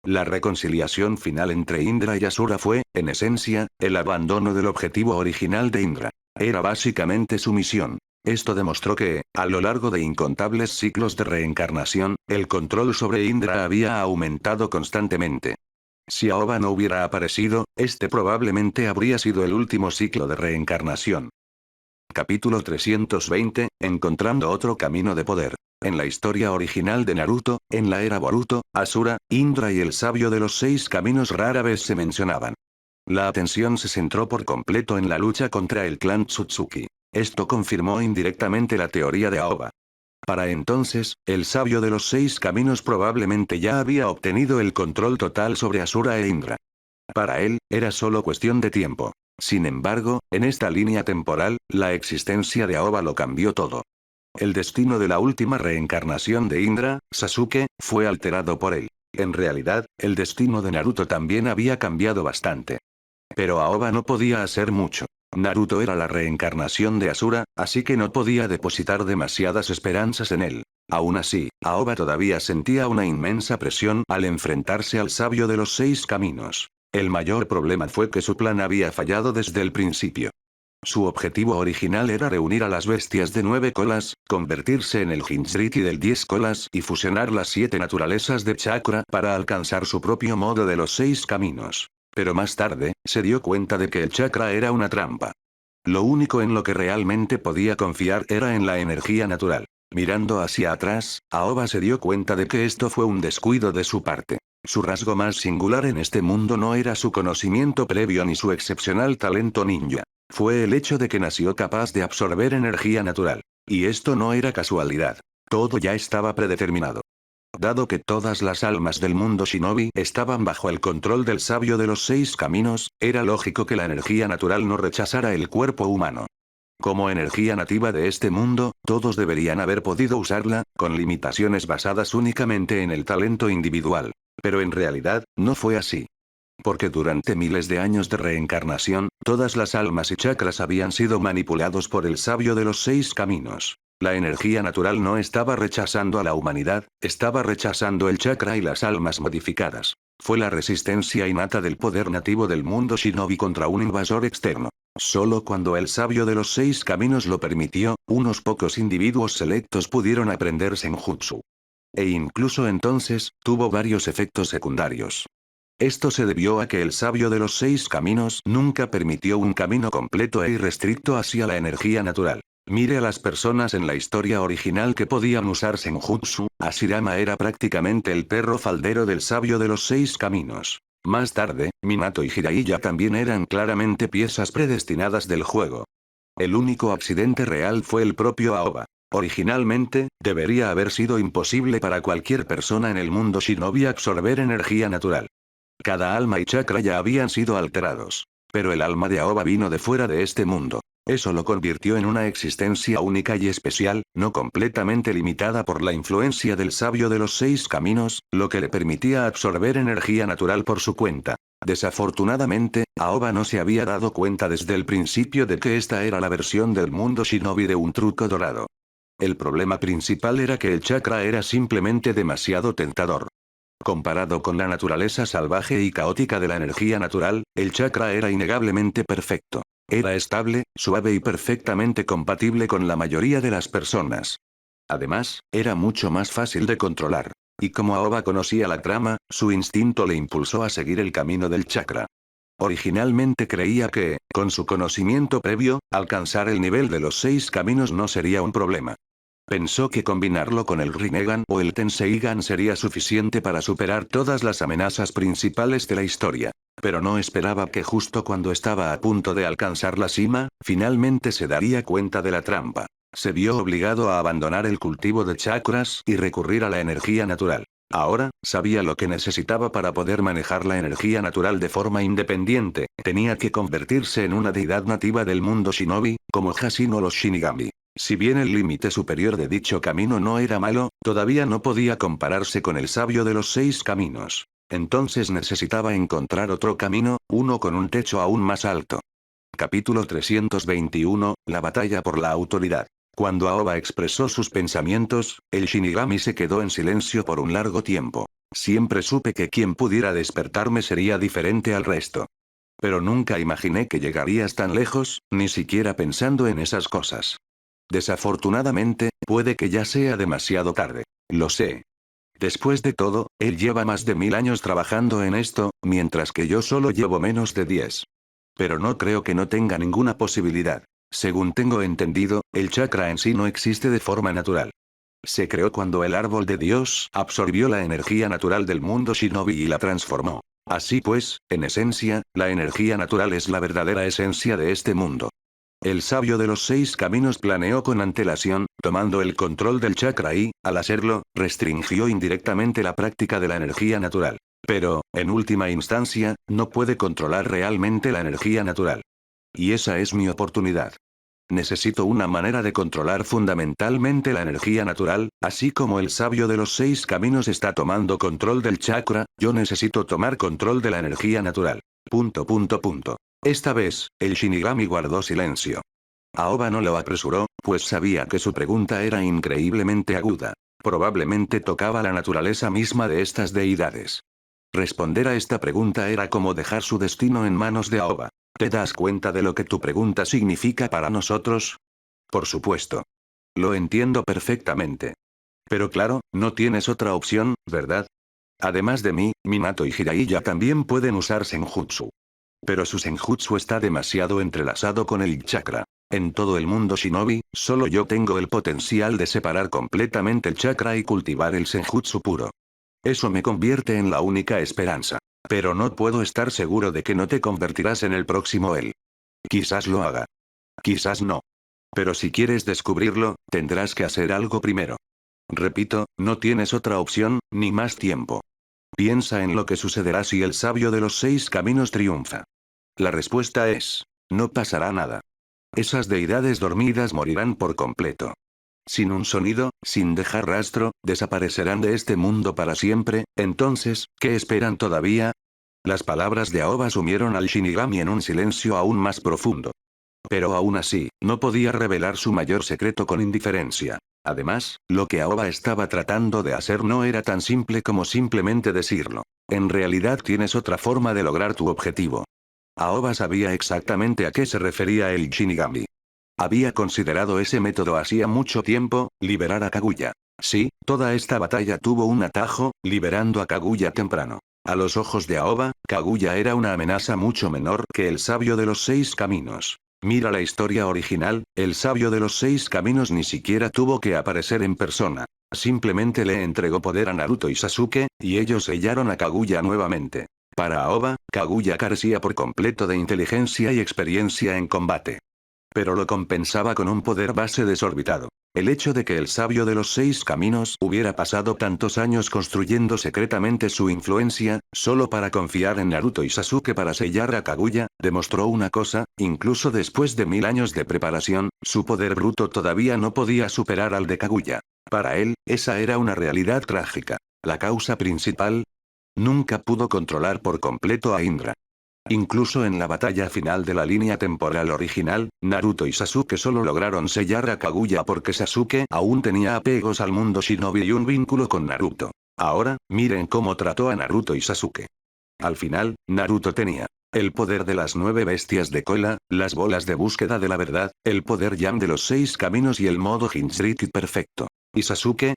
La reconciliación final entre Indra y Asura fue, en esencia, el abandono del objetivo original de Indra. Era básicamente su misión. Esto demostró que, a lo largo de incontables ciclos de reencarnación, el control sobre Indra había aumentado constantemente. Si Aoba no hubiera aparecido, este probablemente habría sido el último ciclo de reencarnación. Capítulo 320, Encontrando otro camino de poder. En la historia original de Naruto, en la era Boruto, Asura, Indra y el sabio de los 6 caminos rara vez se mencionaban. La atención se centró por completo en la lucha contra el clan Tsutsuki. Esto confirmó indirectamente la teoría de Aoba. Para entonces, el sabio de los 6 caminos probablemente ya había obtenido el control total sobre Asura e Indra. Para él, era solo cuestión de tiempo. Sin embargo, en esta línea temporal, la existencia de Aoba lo cambió todo. El destino de la última reencarnación de Indra, Sasuke, fue alterado por él. En realidad, el destino de Naruto también había cambiado bastante. Pero Aoba no podía hacer mucho. Naruto era la reencarnación de Asura, así que no podía depositar demasiadas esperanzas en él. Aún así, Aoba todavía sentía una inmensa presión al enfrentarse al sabio de los 6 caminos. El mayor problema fue que su plan había fallado desde el principio. Su objetivo original era reunir a las bestias de 9 colas, convertirse en el Jinchuriki del 10 colas y fusionar las 7 naturalezas de chakra para alcanzar su propio modo de los 6 caminos. Pero más tarde, se dio cuenta de que el chakra era una trampa. Lo único en lo que realmente podía confiar era en la energía natural. Mirando hacia atrás, Aoba se dio cuenta de que esto fue un descuido de su parte. Su rasgo más singular en este mundo no era su conocimiento previo ni su excepcional talento ninja. Fue el hecho de que nació capaz de absorber energía natural. Y esto no era casualidad. Todo ya estaba predeterminado. Dado que todas las almas del mundo shinobi estaban bajo el control del sabio de los 6 caminos, era lógico que la energía natural no rechazara el cuerpo humano. Como energía nativa de este mundo, todos deberían haber podido usarla, con limitaciones basadas únicamente en el talento individual. Pero en realidad, no fue así. Porque durante miles de años de reencarnación, todas las almas y chakras habían sido manipulados por el sabio de los 6 caminos. La energía natural no estaba rechazando a la humanidad, estaba rechazando el chakra y las almas modificadas. Fue la resistencia innata del poder nativo del mundo shinobi contra un invasor externo. Solo cuando el sabio de los 6 caminos lo permitió, unos pocos individuos selectos pudieron aprender Senjutsu. E incluso entonces, tuvo varios efectos secundarios. Esto se debió a que el sabio de los 6 caminos nunca permitió un camino completo e irrestricto hacia la energía natural. Mire a las personas en la historia original que podían usar Senjutsu, Hashirama era prácticamente el perro faldero del sabio de los 6 caminos. Más tarde, Minato y Jiraiya también eran claramente piezas predestinadas del juego. El único accidente real fue el propio Aoba. Originalmente, debería haber sido imposible para cualquier persona en el mundo shinobi absorber energía natural. Cada alma y chakra ya habían sido alterados. Pero el alma de Aoba vino de fuera de este mundo. Eso lo convirtió en una existencia única y especial, no completamente limitada por la influencia del sabio de los 6 caminos, lo que le permitía absorber energía natural por su cuenta. Desafortunadamente, Aoba no se había dado cuenta desde el principio de que esta era la versión del mundo shinobi de un truco dorado. El problema principal era que el chakra era simplemente demasiado tentador. Comparado con la naturaleza salvaje y caótica de la energía natural, el chakra era innegablemente perfecto. Era estable, suave y perfectamente compatible con la mayoría de las personas. Además, era mucho más fácil de controlar. Y como Aoba conocía la trama, su instinto le impulsó a seguir el camino del chakra. Originalmente creía que, con su conocimiento previo, alcanzar el nivel de los 6 caminos no sería un problema. Pensó que combinarlo con el Rinnegan o el Tenseigan sería suficiente para superar todas las amenazas principales de la historia. Pero no esperaba que justo cuando estaba a punto de alcanzar la cima, finalmente se daría cuenta de la trampa. Se vio obligado a abandonar el cultivo de chakras y recurrir a la energía natural. Ahora, sabía lo que necesitaba para poder manejar la energía natural de forma independiente, tenía que convertirse en una deidad nativa del mundo shinobi, como Hashin o los Shinigami. Si bien el límite superior de dicho camino no era malo, todavía no podía compararse con el sabio de los 6 caminos. Entonces necesitaba encontrar otro camino, uno con un techo aún más alto. Capítulo 321, la batalla por la autoridad. Cuando Aoba expresó sus pensamientos, el Shinigami se quedó en silencio por un largo tiempo. Siempre supe que quien pudiera despertarme sería diferente al resto. Pero nunca imaginé que llegarías tan lejos, ni siquiera pensando en esas cosas. Desafortunadamente, puede que ya sea demasiado tarde. Lo sé. Después de todo, él lleva más de 1000 años trabajando en esto, mientras que yo solo llevo menos de 10. Pero no creo que no tenga ninguna posibilidad. Según tengo entendido, el chakra en sí no existe de forma natural. Se creó cuando el árbol de Dios absorbió la energía natural del mundo shinobi y la transformó. Así pues, en esencia, la energía natural es la verdadera esencia de este mundo. El sabio de los 6 caminos planeó con antelación, tomando el control del chakra y, al hacerlo, restringió indirectamente la práctica de la energía natural. Pero, en última instancia, no puede controlar realmente la energía natural. Y esa es mi oportunidad. Necesito una manera de controlar fundamentalmente la energía natural, así como el sabio de los 6 caminos está tomando control del chakra, yo necesito tomar control de la energía natural. Esta vez, el Shinigami guardó silencio. Aoba no lo apresuró, pues sabía que su pregunta era increíblemente aguda. Probablemente tocaba la naturaleza misma de estas deidades. Responder a esta pregunta era como dejar su destino en manos de Aoba. ¿Te das cuenta de lo que tu pregunta significa para nosotros? Por supuesto. Lo entiendo perfectamente. Pero claro, no tienes otra opción, ¿verdad? Además de mí, Minato y Jiraiya también pueden usar Senjutsu. Pero su Senjutsu está demasiado entrelazado con el chakra. En todo el mundo shinobi, solo yo tengo el potencial de separar completamente el chakra y cultivar el Senjutsu puro. Eso me convierte en la única esperanza. Pero no puedo estar seguro de que no te convertirás en el próximo él. Quizás lo haga. Quizás no. Pero si quieres descubrirlo, tendrás que hacer algo primero. Repito, no tienes otra opción, ni más tiempo. Piensa en lo que sucederá si el sabio de los 6 caminos triunfa. La respuesta es: no pasará nada. Esas deidades dormidas morirán por completo. Sin un sonido, sin dejar rastro, desaparecerán de este mundo para siempre. Entonces, ¿qué esperan todavía? Las palabras de Aoba sumieron al Shinigami en un silencio aún más profundo. Pero aún así, no podía revelar su mayor secreto con indiferencia. Además, lo que Aoba estaba tratando de hacer no era tan simple como simplemente decirlo. En realidad tienes otra forma de lograr tu objetivo. Aoba sabía exactamente a qué se refería el Shinigami. Había considerado ese método hacía mucho tiempo, liberar a Kaguya. Sí, toda esta batalla tuvo un atajo, liberando a Kaguya temprano. A los ojos de Aoba, Kaguya era una amenaza mucho menor que el sabio de los 6 caminos. Mira la historia original, el sabio de los 6 caminos ni siquiera tuvo que aparecer en persona. Simplemente le entregó poder a Naruto y Sasuke, y ellos sellaron a Kaguya nuevamente. Para Aoba, Kaguya carecía por completo de inteligencia y experiencia en combate. Pero lo compensaba con un poder base desorbitado. El hecho de que el sabio de los 6 caminos hubiera pasado tantos años construyendo secretamente su influencia, solo para confiar en Naruto y Sasuke para sellar a Kaguya, demostró una cosa: incluso después de 1000 años de preparación, su poder bruto todavía no podía superar al de Kaguya. Para él, esa era una realidad trágica. La causa principal: Nunca pudo controlar por completo a Indra. Incluso en la batalla final de la línea temporal original, Naruto y Sasuke solo lograron sellar a Kaguya porque Sasuke aún tenía apegos al mundo shinobi y un vínculo con Naruto. Ahora, miren cómo trató a Naruto y Sasuke. Al final, Naruto tenía el poder de las 9 bestias de cola, las bolas de búsqueda de la verdad, el poder Yang de los 6 caminos y el modo Jinchuriki perfecto. ¿Y Sasuke?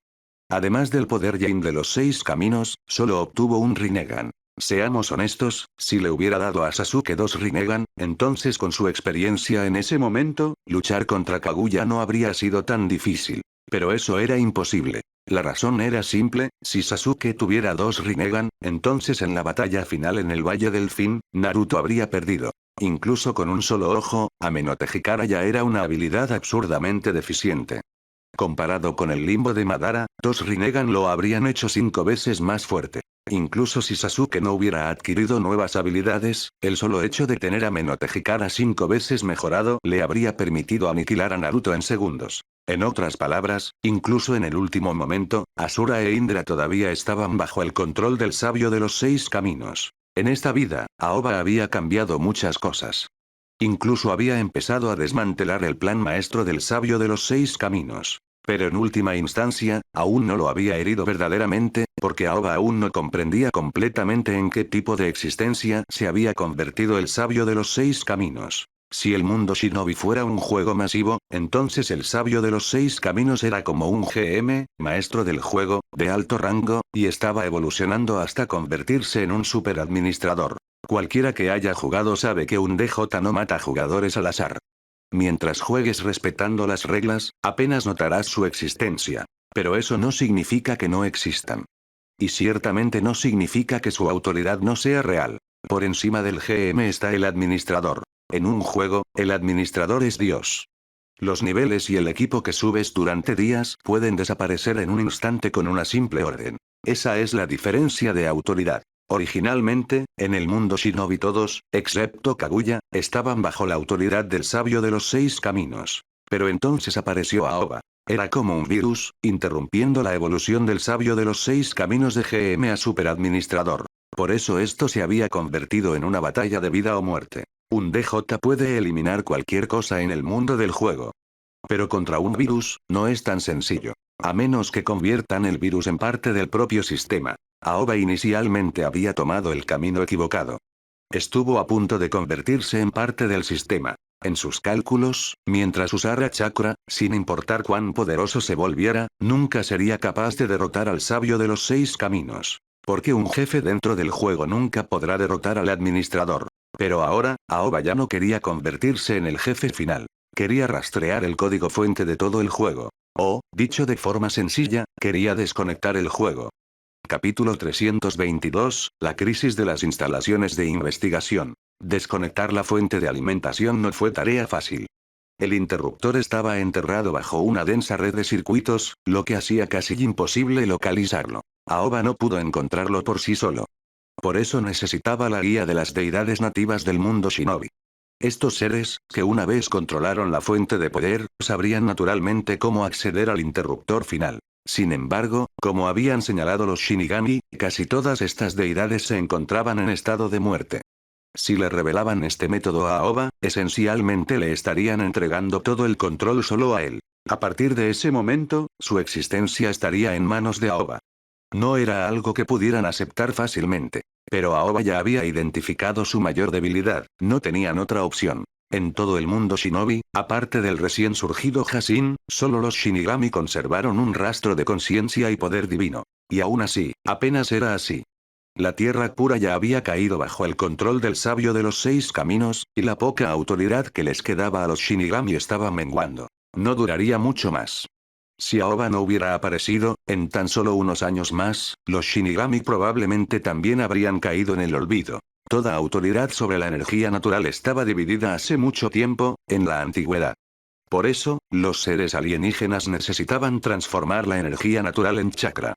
Además del poder Yang de los 6 caminos, solo obtuvo un Rinnegan. Seamos honestos, si le hubiera dado a Sasuke 2 Rinnegan, entonces con su experiencia en ese momento, luchar contra Kaguya no habría sido tan difícil. Pero eso era imposible. La razón era simple, si Sasuke tuviera 2 Rinnegan, entonces en la batalla final en el Valle del Fin, Naruto habría perdido. Incluso con un solo ojo, Amenhotep Hikara ya era una habilidad absurdamente deficiente. Comparado con el limbo de Madara, 2 Rinnegan lo habrían hecho 5 veces más fuerte. Incluso si Sasuke no hubiera adquirido nuevas habilidades, el solo hecho de tener a Amenhotep Hikara 5 veces mejorado le habría permitido aniquilar a Naruto en segundos. En otras palabras, incluso en el último momento, Asura e Indra todavía estaban bajo el control del sabio de los 6 caminos. En esta vida, Aoba había cambiado muchas cosas. Incluso había empezado a desmantelar el plan maestro del sabio de los 6 caminos. Pero en última instancia, aún no lo había herido verdaderamente, porque Aoba aún no comprendía completamente en qué tipo de existencia se había convertido el sabio de los 6 caminos. Si el mundo shinobi fuera un juego masivo, entonces el sabio de los 6 caminos era como un GM, maestro del juego, de alto rango, y estaba evolucionando hasta convertirse en un superadministrador. Cualquiera que haya jugado sabe que un DJ no mata jugadores al azar. Mientras juegues respetando las reglas, apenas notarás su existencia. Pero eso no significa que no existan. Y ciertamente no significa que su autoridad no sea real. Por encima del GM está el administrador. En un juego, el administrador es Dios. Los niveles y el equipo que subes durante días pueden desaparecer en un instante con una simple orden. Esa es la diferencia de autoridad. Originalmente, en el mundo shinobi todos, excepto Kaguya, estaban bajo la autoridad del sabio de los 6 caminos. Pero entonces apareció Aoba. Era como un virus, interrumpiendo la evolución del sabio de los 6 caminos de GM a superadministrador. Por eso esto se había convertido en una batalla de vida o muerte. Un DJ puede eliminar cualquier cosa en el mundo del juego. Pero contra un virus, no es tan sencillo. A menos que conviertan el virus en parte del propio sistema. Aoba inicialmente había tomado el camino equivocado. Estuvo a punto de convertirse en parte del sistema. En sus cálculos, mientras usara chakra, sin importar cuán poderoso se volviera, nunca sería capaz de derrotar al sabio de los 6 caminos. Porque un jefe dentro del juego nunca podrá derrotar al administrador. Pero ahora, Aoba ya no quería convertirse en el jefe final. Quería rastrear el código fuente de todo el juego. O, dicho de forma sencilla, quería desconectar el juego. Capítulo 322, la crisis de las instalaciones de investigación. Desconectar la fuente de alimentación no fue tarea fácil. El interruptor estaba enterrado bajo una densa red de circuitos, lo que hacía casi imposible localizarlo. Aoba no pudo encontrarlo por sí solo. Por eso necesitaba la guía de las deidades nativas del mundo shinobi. Estos seres, que una vez controlaron la fuente de poder, sabrían naturalmente cómo acceder al interruptor final. Sin embargo, como habían señalado los Shinigami, casi todas estas deidades se encontraban en estado de muerte. Si le revelaban este método a Aoba, esencialmente le estarían entregando todo el control solo a él. A partir de ese momento, su existencia estaría en manos de Aoba. No era algo que pudieran aceptar fácilmente. Pero Aoba ya había identificado su mayor debilidad, no tenían otra opción. En todo el mundo shinobi, aparte del recién surgido Hashin, solo los Shinigami conservaron un rastro de conciencia y poder divino. Y aún así, apenas era así. La tierra pura ya había caído bajo el control del sabio de los 6 caminos, y la poca autoridad que les quedaba a los Shinigami estaba menguando. No duraría mucho más. Si Aoba no hubiera aparecido, en tan solo unos años más, los Shinigami probablemente también habrían caído en el olvido. Toda autoridad sobre la energía natural estaba dividida hace mucho tiempo, en la antigüedad. Por eso, los seres alienígenas necesitaban transformar la energía natural en chakra.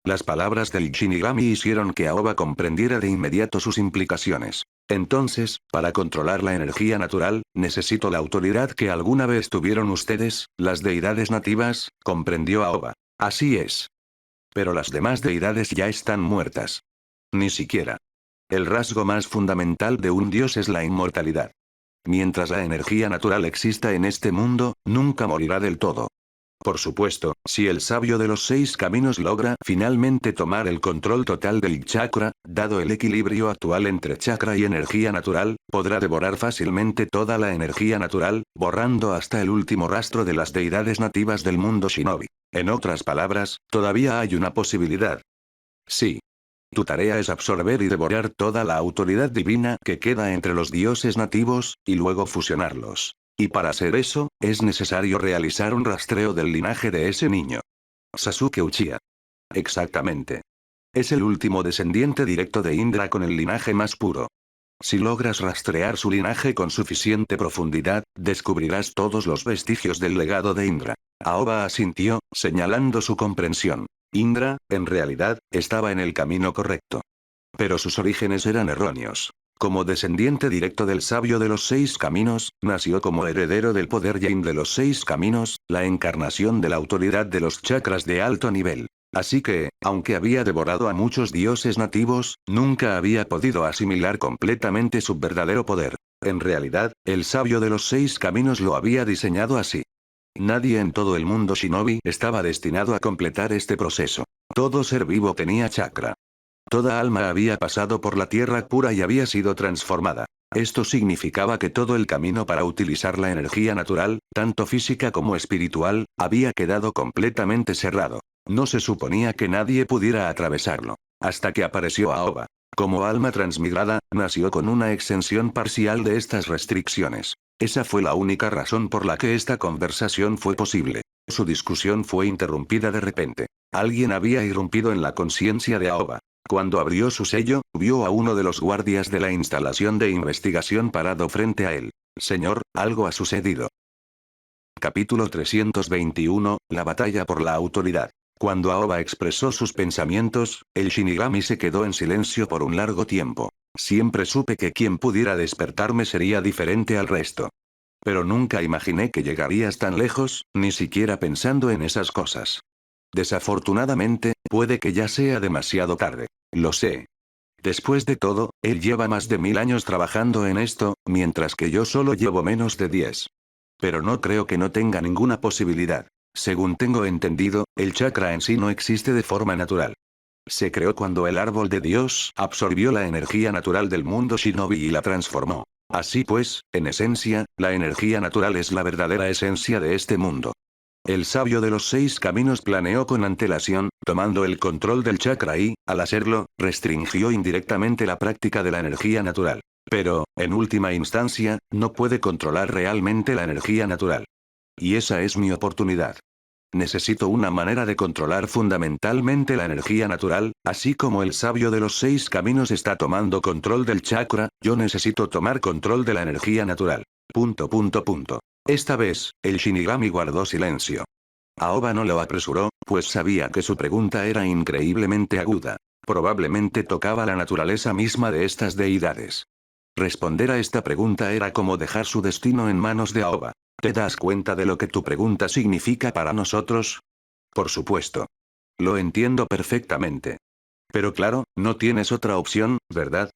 Las palabras del Shinigami hicieron que Aoba comprendiera de inmediato sus implicaciones. Entonces, para controlar la energía natural, necesito la autoridad que alguna vez tuvieron ustedes, las deidades nativas, comprendió Aoba. Así es. Pero las demás deidades ya están muertas. Ni siquiera. El rasgo más fundamental de un dios es la inmortalidad. Mientras la energía natural exista en este mundo, nunca morirá del todo. Por supuesto, si el sabio de los 6 caminos logra finalmente tomar el control total del chakra, dado el equilibrio actual entre chakra y energía natural, podrá devorar fácilmente toda la energía natural, borrando hasta el último rastro de las deidades nativas del mundo shinobi. En otras palabras, todavía hay una posibilidad. Sí. Tu tarea es absorber y devorar toda la autoridad divina que queda entre los dioses nativos, y luego fusionarlos. Y para hacer eso, es necesario realizar un rastreo del linaje de ese niño. Sasuke Uchiha. Exactamente. Es el último descendiente directo de Indra con el linaje más puro. Si logras rastrear su linaje con suficiente profundidad, descubrirás todos los vestigios del legado de Indra. Aoba asintió, señalando su comprensión. Indra, en realidad, estaba en el camino correcto. Pero sus orígenes eran erróneos. Como descendiente directo del sabio de los 6 caminos, nació como heredero del poder Yin de los 6 caminos, la encarnación de la autoridad de los chakras de alto nivel. Así que, aunque había devorado a muchos dioses nativos, nunca había podido asimilar completamente su verdadero poder. En realidad, el sabio de los 6 caminos lo había diseñado así. Nadie en todo el mundo shinobi estaba destinado a completar este proceso. Todo ser vivo tenía chakra. Toda alma había pasado por la tierra pura y había sido transformada. Esto significaba que todo el camino para utilizar la energía natural, tanto física como espiritual, había quedado completamente cerrado. No se suponía que nadie pudiera atravesarlo. Hasta que apareció Aoba. Como alma transmigrada, nació con una exención parcial de estas restricciones. Esa fue la única razón por la que esta conversación fue posible. Su discusión fue interrumpida de repente. Alguien había irrumpido en la conciencia de Aoba. Cuando abrió su sello, vio a uno de los guardias de la instalación de investigación parado frente a él. Señor, algo ha sucedido. Capítulo 321, la batalla por la autoridad. Cuando Aoba expresó sus pensamientos, el Shinigami se quedó en silencio por un largo tiempo. Siempre supe que quien pudiera despertarme sería diferente al resto. Pero nunca imaginé que llegarías tan lejos, ni siquiera pensando en esas cosas. Desafortunadamente, puede que ya sea demasiado tarde. Lo sé. Después de todo, él lleva más de 1000 años trabajando en esto, mientras que yo solo llevo menos de 10. Pero no creo que no tenga ninguna posibilidad. Según tengo entendido, el chakra en sí no existe de forma natural. Se creó cuando el árbol de Dios absorbió la energía natural del mundo shinobi y la transformó. Así pues, en esencia, la energía natural es la verdadera esencia de este mundo. El sabio de los 6 caminos planeó con antelación, tomando el control del chakra y, al hacerlo, restringió indirectamente la práctica de la energía natural. Pero, en última instancia, no puede controlar realmente la energía natural. Y esa es mi oportunidad. Necesito una manera de controlar fundamentalmente la energía natural, así como el sabio de los 6 caminos está tomando control del chakra, yo necesito tomar control de la energía natural. Esta vez, el Shinigami guardó silencio. Aoba no lo apresuró, pues sabía que su pregunta era increíblemente aguda. Probablemente tocaba la naturaleza misma de estas deidades. Responder a esta pregunta era como dejar su destino en manos de Aoba. ¿Te das cuenta de lo que tu pregunta significa para nosotros? Por supuesto. Lo entiendo perfectamente. Pero claro, no tienes otra opción, ¿verdad?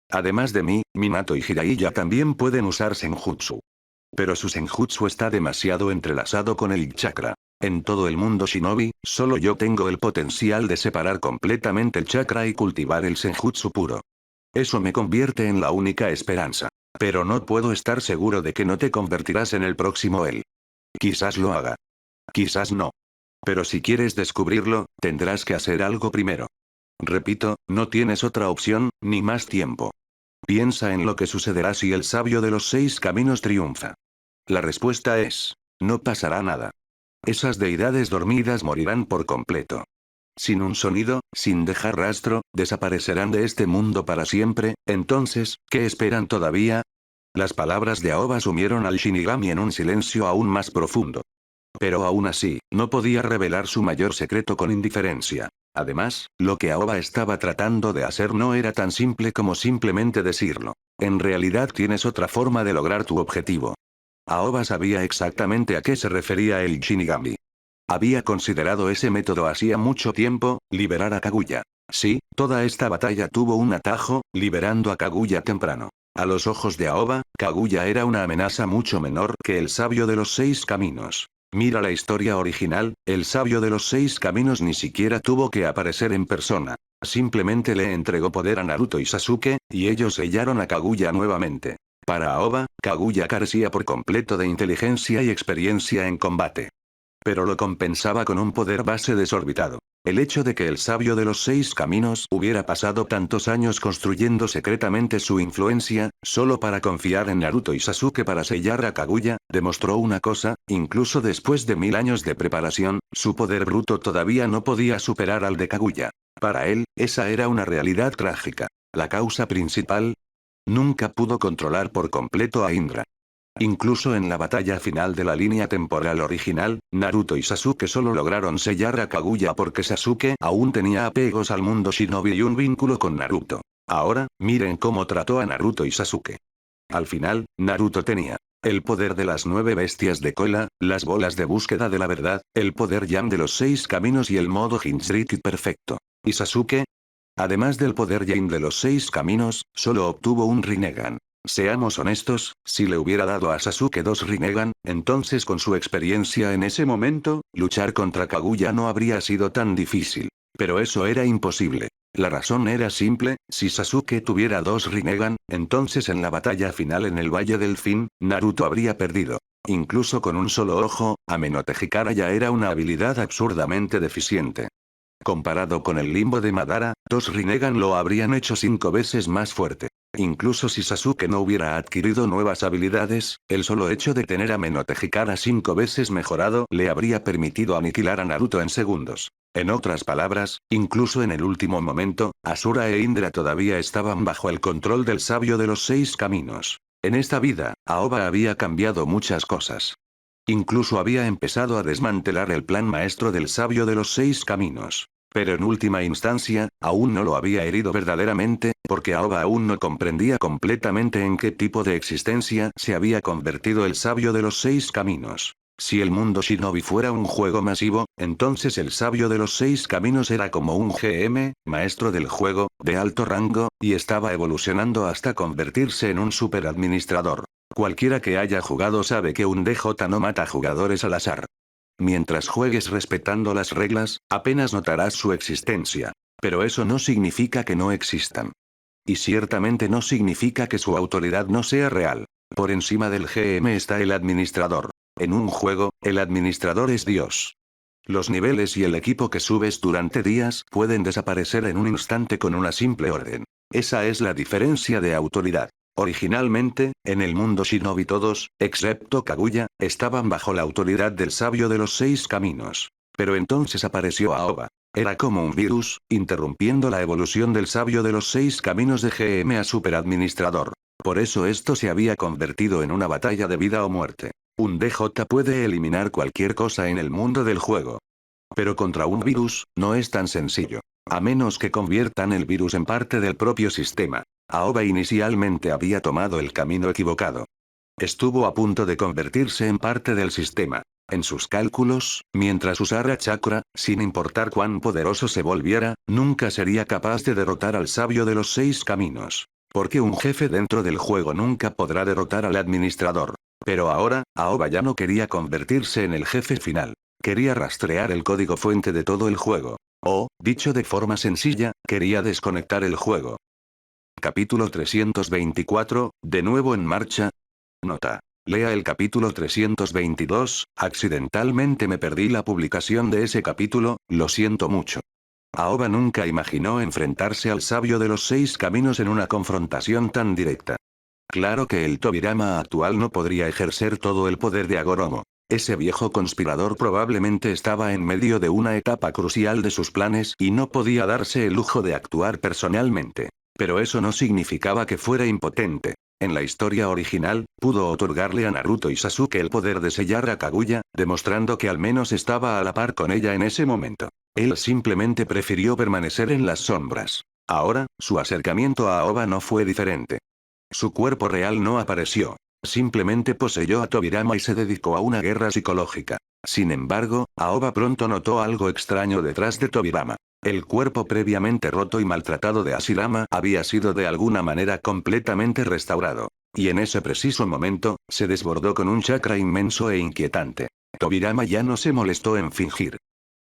Además de mí, Minato y Jiraiya también pueden usar Senjutsu. Pero su Senjutsu está demasiado entrelazado con el chakra. En todo el mundo shinobi, solo yo tengo el potencial de separar completamente el chakra y cultivar el Senjutsu puro. Eso me convierte en la única esperanza. Pero no puedo estar seguro de que no te convertirás en el próximo él. Quizás lo haga. Quizás no. Pero si quieres descubrirlo, tendrás que hacer algo primero. Repito, no tienes otra opción, ni más tiempo. Piensa en lo que sucederá si el sabio de los 6 caminos triunfa. La respuesta es: no pasará nada. Esas deidades dormidas morirán por completo. Sin un sonido, sin dejar rastro, desaparecerán de este mundo para siempre. Entonces, ¿qué esperan todavía? Las palabras de Aoba sumieron al Shinigami en un silencio aún más profundo. Pero aún así, no podía revelar su mayor secreto con indiferencia. Además, lo que Aoba estaba tratando de hacer no era tan simple como simplemente decirlo. En realidad tienes otra forma de lograr tu objetivo. Aoba sabía exactamente a qué se refería el Shinigami. Había considerado ese método hacía mucho tiempo: liberar a Kaguya. Sí, toda esta batalla tuvo un atajo, liberando a Kaguya temprano. A los ojos de Aoba, Kaguya era una amenaza mucho menor que el sabio de los 6 caminos. Mira la historia original, el sabio de los 6 caminos ni siquiera tuvo que aparecer en persona. Simplemente le entregó poder a Naruto y Sasuke, y ellos sellaron a Kaguya nuevamente. Para Aoba, Kaguya carecía por completo de inteligencia y experiencia en combate. Pero lo compensaba con un poder base desorbitado. El hecho de que el sabio de los 6 caminos hubiera pasado tantos años construyendo secretamente su influencia, solo para confiar en Naruto y Sasuke para sellar a Kaguya, demostró una cosa: incluso después de 1000 años de preparación, su poder bruto todavía no podía superar al de Kaguya. Para él, esa era una realidad trágica. La causa principal: nunca pudo controlar por completo a Indra. Incluso en la batalla final de la línea temporal original, Naruto y Sasuke solo lograron sellar a Kaguya porque Sasuke aún tenía apegos al mundo shinobi y un vínculo con Naruto. Ahora, miren cómo trató a Naruto y Sasuke. Al final, Naruto tenía el poder de las 9 bestias de cola, las bolas de búsqueda de la verdad, el poder Yang de los 6 caminos y el modo Jinchuriki perfecto. ¿Y Sasuke? Además del poder Yang de los 6 caminos, solo obtuvo un Rinnegan. Seamos honestos, si le hubiera dado a Sasuke 2 Rinnegan, entonces con su experiencia en ese momento, luchar contra Kaguya no habría sido tan difícil. Pero eso era imposible. La razón era simple: si Sasuke tuviera 2 Rinnegan, entonces en la batalla final en el Valle del Fin, Naruto habría perdido. Incluso con un solo ojo, Amenhotep Hikara ya era una habilidad absurdamente deficiente. Comparado con el limbo de Madara, 2 Rinnegan lo habrían hecho 5 veces más fuerte. Incluso si Sasuke no hubiera adquirido nuevas habilidades, el solo hecho de tener a Amenhotep Hikara 5 veces mejorado le habría permitido aniquilar a Naruto en segundos. En otras palabras, incluso en el último momento, Asura e Indra todavía estaban bajo el control del sabio de los 6 caminos. En esta vida, Aoba había cambiado muchas cosas. Incluso había empezado a desmantelar el plan maestro del sabio de los 6 caminos. Pero en última instancia, aún no lo había herido verdaderamente, porque Aoba aún no comprendía completamente en qué tipo de existencia se había convertido el sabio de los 6 caminos. Si el mundo shinobi fuera un juego masivo, entonces el sabio de los 6 caminos era como un GM, maestro del juego, de alto rango, y estaba evolucionando hasta convertirse en un superadministrador. Cualquiera que haya jugado sabe que un DJ no mata jugadores al azar. Mientras juegues respetando las reglas, apenas notarás su existencia. Pero eso no significa que no existan. Y ciertamente no significa que su autoridad no sea real. Por encima del GM está el administrador. En un juego, el administrador es Dios. Los niveles y el equipo que subes durante días pueden desaparecer en un instante con una simple orden. Esa es la diferencia de autoridad. Originalmente, en el mundo shinobi todos, excepto Kaguya, estaban bajo la autoridad del sabio de los 6 caminos. Pero entonces apareció Aoba. Era como un virus, interrumpiendo la evolución del sabio de los 6 caminos de GM a superadministrador. Por eso esto se había convertido en una batalla de vida o muerte. Un DJ puede eliminar cualquier cosa en el mundo del juego. Pero contra un virus, no es tan sencillo. A menos que conviertan el virus en parte del propio sistema. Aoba inicialmente había tomado el camino equivocado. Estuvo a punto de convertirse en parte del sistema. En sus cálculos, mientras usara chakra, sin importar cuán poderoso se volviera, nunca sería capaz de derrotar al sabio de los 6 caminos. Porque un jefe dentro del juego nunca podrá derrotar al administrador. Pero ahora, Aoba ya no quería convertirse en el jefe final. Quería rastrear el código fuente de todo el juego. O, dicho de forma sencilla, quería desconectar el juego. Capítulo 324, de nuevo en marcha. Nota. Lea el capítulo 322, accidentalmente me perdí la publicación de ese capítulo, lo siento mucho. Aoba nunca imaginó enfrentarse al sabio de los 6 caminos en una confrontación tan directa. Claro que el Tobirama actual no podría ejercer todo el poder de Agoromo. Ese viejo conspirador probablemente estaba en medio de una etapa crucial de sus planes y no podía darse el lujo de actuar personalmente. Pero eso no significaba que fuera impotente. En la historia original, pudo otorgarle a Naruto y Sasuke el poder de sellar a Kaguya, demostrando que al menos estaba a la par con ella en ese momento. Él simplemente prefirió permanecer en las sombras. Ahora, su acercamiento a Aoba no fue diferente. Su cuerpo real no apareció. Simplemente poseyó a Tobirama y se dedicó a una guerra psicológica. Sin embargo, Aoba pronto notó algo extraño detrás de Tobirama. El cuerpo previamente roto y maltratado de Hashirama había sido de alguna manera completamente restaurado. Y en ese preciso momento, se desbordó con un chakra inmenso e inquietante. Tobirama ya no se molestó en fingir.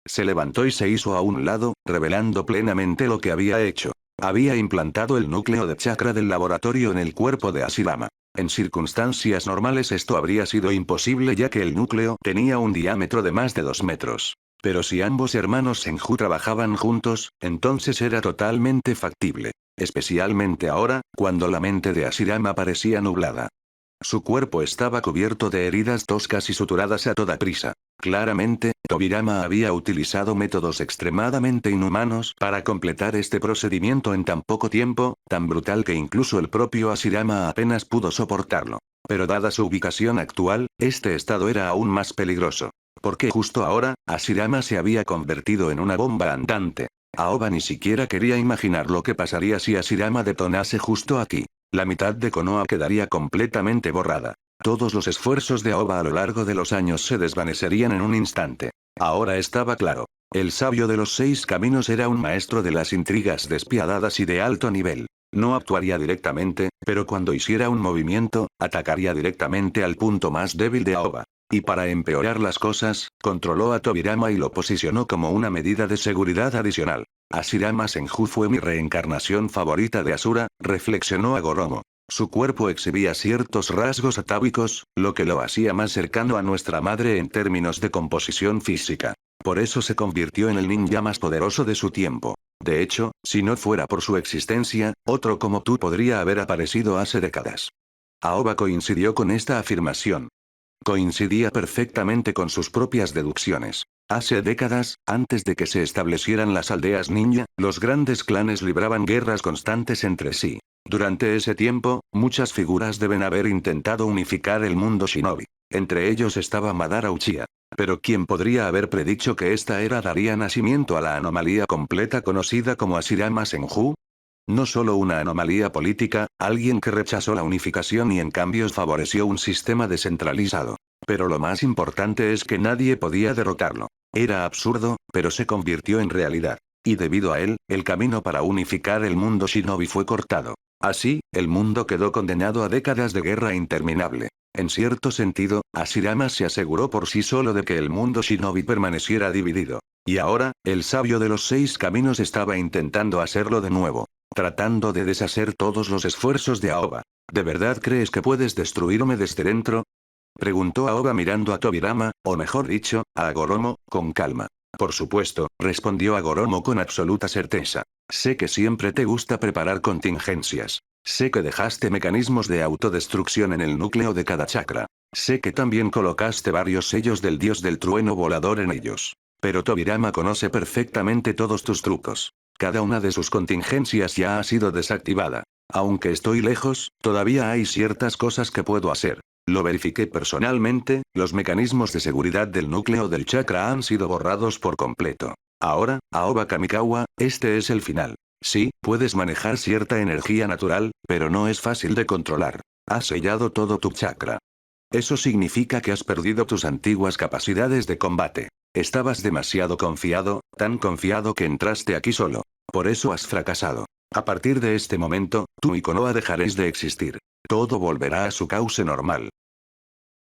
Se levantó y se hizo a un lado, revelando plenamente lo que había hecho. Había implantado el núcleo de chakra del laboratorio en el cuerpo de Hashirama. En circunstancias normales esto habría sido imposible ya que el núcleo tenía un diámetro de más de 2 metros. Pero si ambos hermanos Senju trabajaban juntos, entonces era totalmente factible. Especialmente ahora, cuando la mente de Hashirama parecía nublada. Su cuerpo estaba cubierto de heridas toscas y suturadas a toda prisa. Claramente, Tobirama había utilizado métodos extremadamente inhumanos para completar este procedimiento en tan poco tiempo, tan brutal que incluso el propio Hashirama apenas pudo soportarlo. Pero dada su ubicación actual, este estado era aún más peligroso. Porque justo ahora, Hashirama se había convertido en una bomba andante. Aoba ni siquiera quería imaginar lo que pasaría si Hashirama detonase justo aquí. La mitad de Konoha quedaría completamente borrada. Todos los esfuerzos de Aoba a lo largo de los años se desvanecerían en un instante. Ahora estaba claro. El sabio de los 6 caminos era un maestro de las intrigas despiadadas y de alto nivel. No actuaría directamente, pero cuando hiciera un movimiento, atacaría directamente al punto más débil de Aoba. Y para empeorar las cosas, controló a Tobirama y lo posicionó como una medida de seguridad adicional. Hashirama Senju fue mi reencarnación favorita de Asura, reflexionó Agoromo. Su cuerpo exhibía ciertos rasgos atávicos, lo que lo hacía más cercano a nuestra madre en términos de composición física. Por eso se convirtió en el ninja más poderoso de su tiempo. De hecho, si no fuera por su existencia, otro como tú podría haber aparecido hace décadas. Aoba coincidió con esta afirmación. Coincidía perfectamente con sus propias deducciones. Hace décadas, antes de que se establecieran las aldeas ninja, los grandes clanes libraban guerras constantes entre sí. Durante ese tiempo, muchas figuras deben haber intentado unificar el mundo shinobi. Entre ellos estaba Madara Uchiha. Pero ¿quién podría haber predicho que esta era daría nacimiento a la anomalía completa conocida como Hashirama Senju? No solo una anomalía política, alguien que rechazó la unificación y en cambio favoreció un sistema descentralizado. Pero lo más importante es que nadie podía derrotarlo. Era absurdo, pero se convirtió en realidad. Y debido a él, el camino para unificar el mundo shinobi fue cortado. Así, el mundo quedó condenado a décadas de guerra interminable. En cierto sentido, Hashirama se aseguró por sí solo de que el mundo shinobi permaneciera dividido. Y ahora, el sabio de los 6 caminos estaba intentando hacerlo de nuevo. Tratando de deshacer todos los esfuerzos de Aoba. ¿De verdad crees que puedes destruirme desde dentro? Preguntó Aoba mirando a Tobirama, o mejor dicho, a Agoromo, con calma. Por supuesto, respondió Agoromo con absoluta certeza. Sé que siempre te gusta preparar contingencias. Sé que dejaste mecanismos de autodestrucción en el núcleo de cada chakra. Sé que también colocaste varios sellos del dios del trueno volador en ellos. Pero Tobirama conoce perfectamente todos tus trucos. Cada una de sus contingencias ya ha sido desactivada. Aunque estoy lejos, todavía hay ciertas cosas que puedo hacer. Lo verifiqué personalmente, los mecanismos de seguridad del núcleo del chakra han sido borrados por completo. Ahora, Aoba Kamikawa, este es el final. Sí, puedes manejar cierta energía natural, pero no es fácil de controlar. Has sellado todo tu chakra. Eso significa que has perdido tus antiguas capacidades de combate. Estabas demasiado confiado, tan confiado que entraste aquí solo. Por eso has fracasado. A partir de este momento, tú y Konoha dejaréis de existir. Todo volverá a su cauce normal.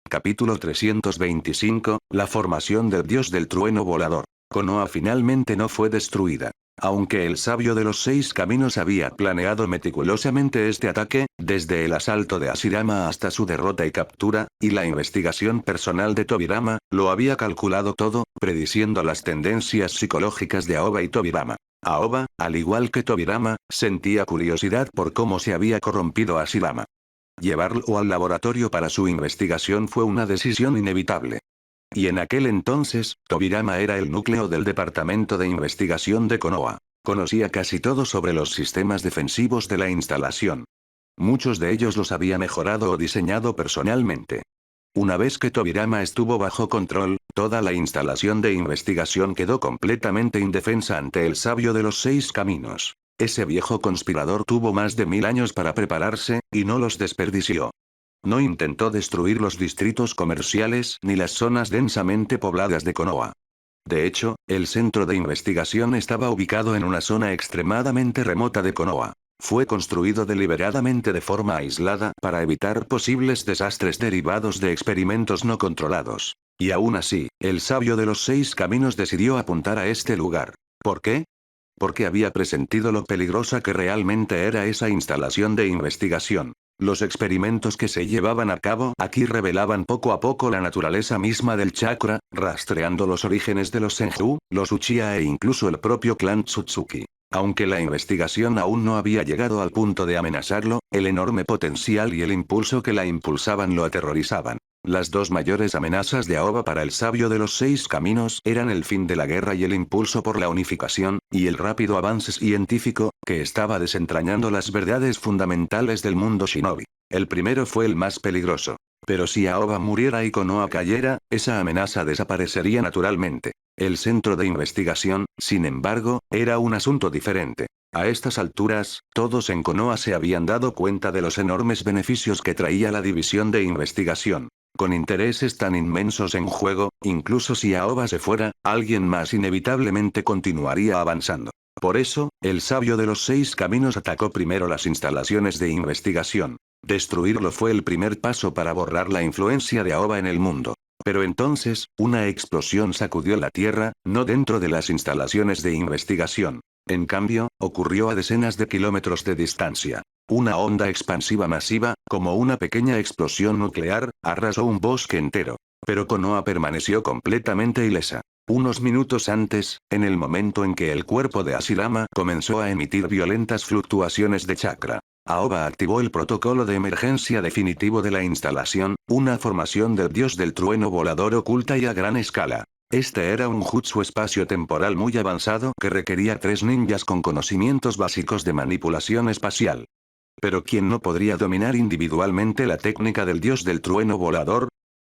Capítulo 325, la formación del dios del trueno volador. Konoha finalmente no fue destruida. Aunque el sabio de los 6 caminos había planeado meticulosamente este ataque, desde el asalto de Hashirama hasta su derrota y captura, y la investigación personal de Tobirama, lo había calculado todo, prediciendo las tendencias psicológicas de Aoba y Tobirama. Aoba, al igual que Tobirama, sentía curiosidad por cómo se había corrompido Hashirama. Llevarlo al laboratorio para su investigación fue una decisión inevitable. Y en aquel entonces, Tobirama era el núcleo del departamento de investigación de Konoha. Conocía casi todo sobre los sistemas defensivos de la instalación. Muchos de ellos los había mejorado o diseñado personalmente. Una vez que Tobirama estuvo bajo control, toda la instalación de investigación quedó completamente indefensa ante el sabio de los 6 caminos. Ese viejo conspirador tuvo más de 1000 años para prepararse, y no los desperdició. No intentó destruir los distritos comerciales ni las zonas densamente pobladas de Konoha. De hecho, el centro de investigación estaba ubicado en una zona extremadamente remota de Konoha. Fue construido deliberadamente de forma aislada para evitar posibles desastres derivados de experimentos no controlados. Y aún así, el sabio de los 6 caminos decidió apuntar a este lugar. ¿Por qué? Porque había presentido lo peligrosa que realmente era esa instalación de investigación. Los experimentos que se llevaban a cabo aquí revelaban poco a poco la naturaleza misma del chakra, rastreando los orígenes de los Senju, los Uchiha e incluso el propio clan Tsutsuki. Aunque la investigación aún no había llegado al punto de amenazarlo, el enorme potencial y el impulso que la impulsaban lo aterrorizaban. Las dos mayores amenazas de Aoba para el sabio de los 6 caminos eran el fin de la guerra y el impulso por la unificación, y el rápido avance científico, que estaba desentrañando las verdades fundamentales del mundo shinobi. El primero fue el más peligroso. Pero si Aoba muriera y Konoha cayera, esa amenaza desaparecería naturalmente. El centro de investigación, sin embargo, era un asunto diferente. A estas alturas, todos en Konoha se habían dado cuenta de los enormes beneficios que traía la división de investigación. Con intereses tan inmensos en juego, incluso si Aoba se fuera, alguien más inevitablemente continuaría avanzando. Por eso, el sabio de los 6 caminos atacó primero las instalaciones de investigación. Destruirlo fue el primer paso para borrar la influencia de Aoba en el mundo. Pero entonces, una explosión sacudió la Tierra, no dentro de las instalaciones de investigación. En cambio, ocurrió a decenas de kilómetros de distancia. Una onda expansiva masiva, como una pequeña explosión nuclear, arrasó un bosque entero. Pero Konoha permaneció completamente ilesa. Unos minutos antes, en el momento en que el cuerpo de Hashirama comenzó a emitir violentas fluctuaciones de chakra, Aoba activó el protocolo de emergencia definitivo de la instalación, una formación del dios del trueno volador oculta y a gran escala. Este era un jutsu espacio-temporal muy avanzado que requería 3 ninjas con conocimientos básicos de manipulación espacial. Pero ¿quién no podría dominar individualmente la técnica del dios del trueno volador?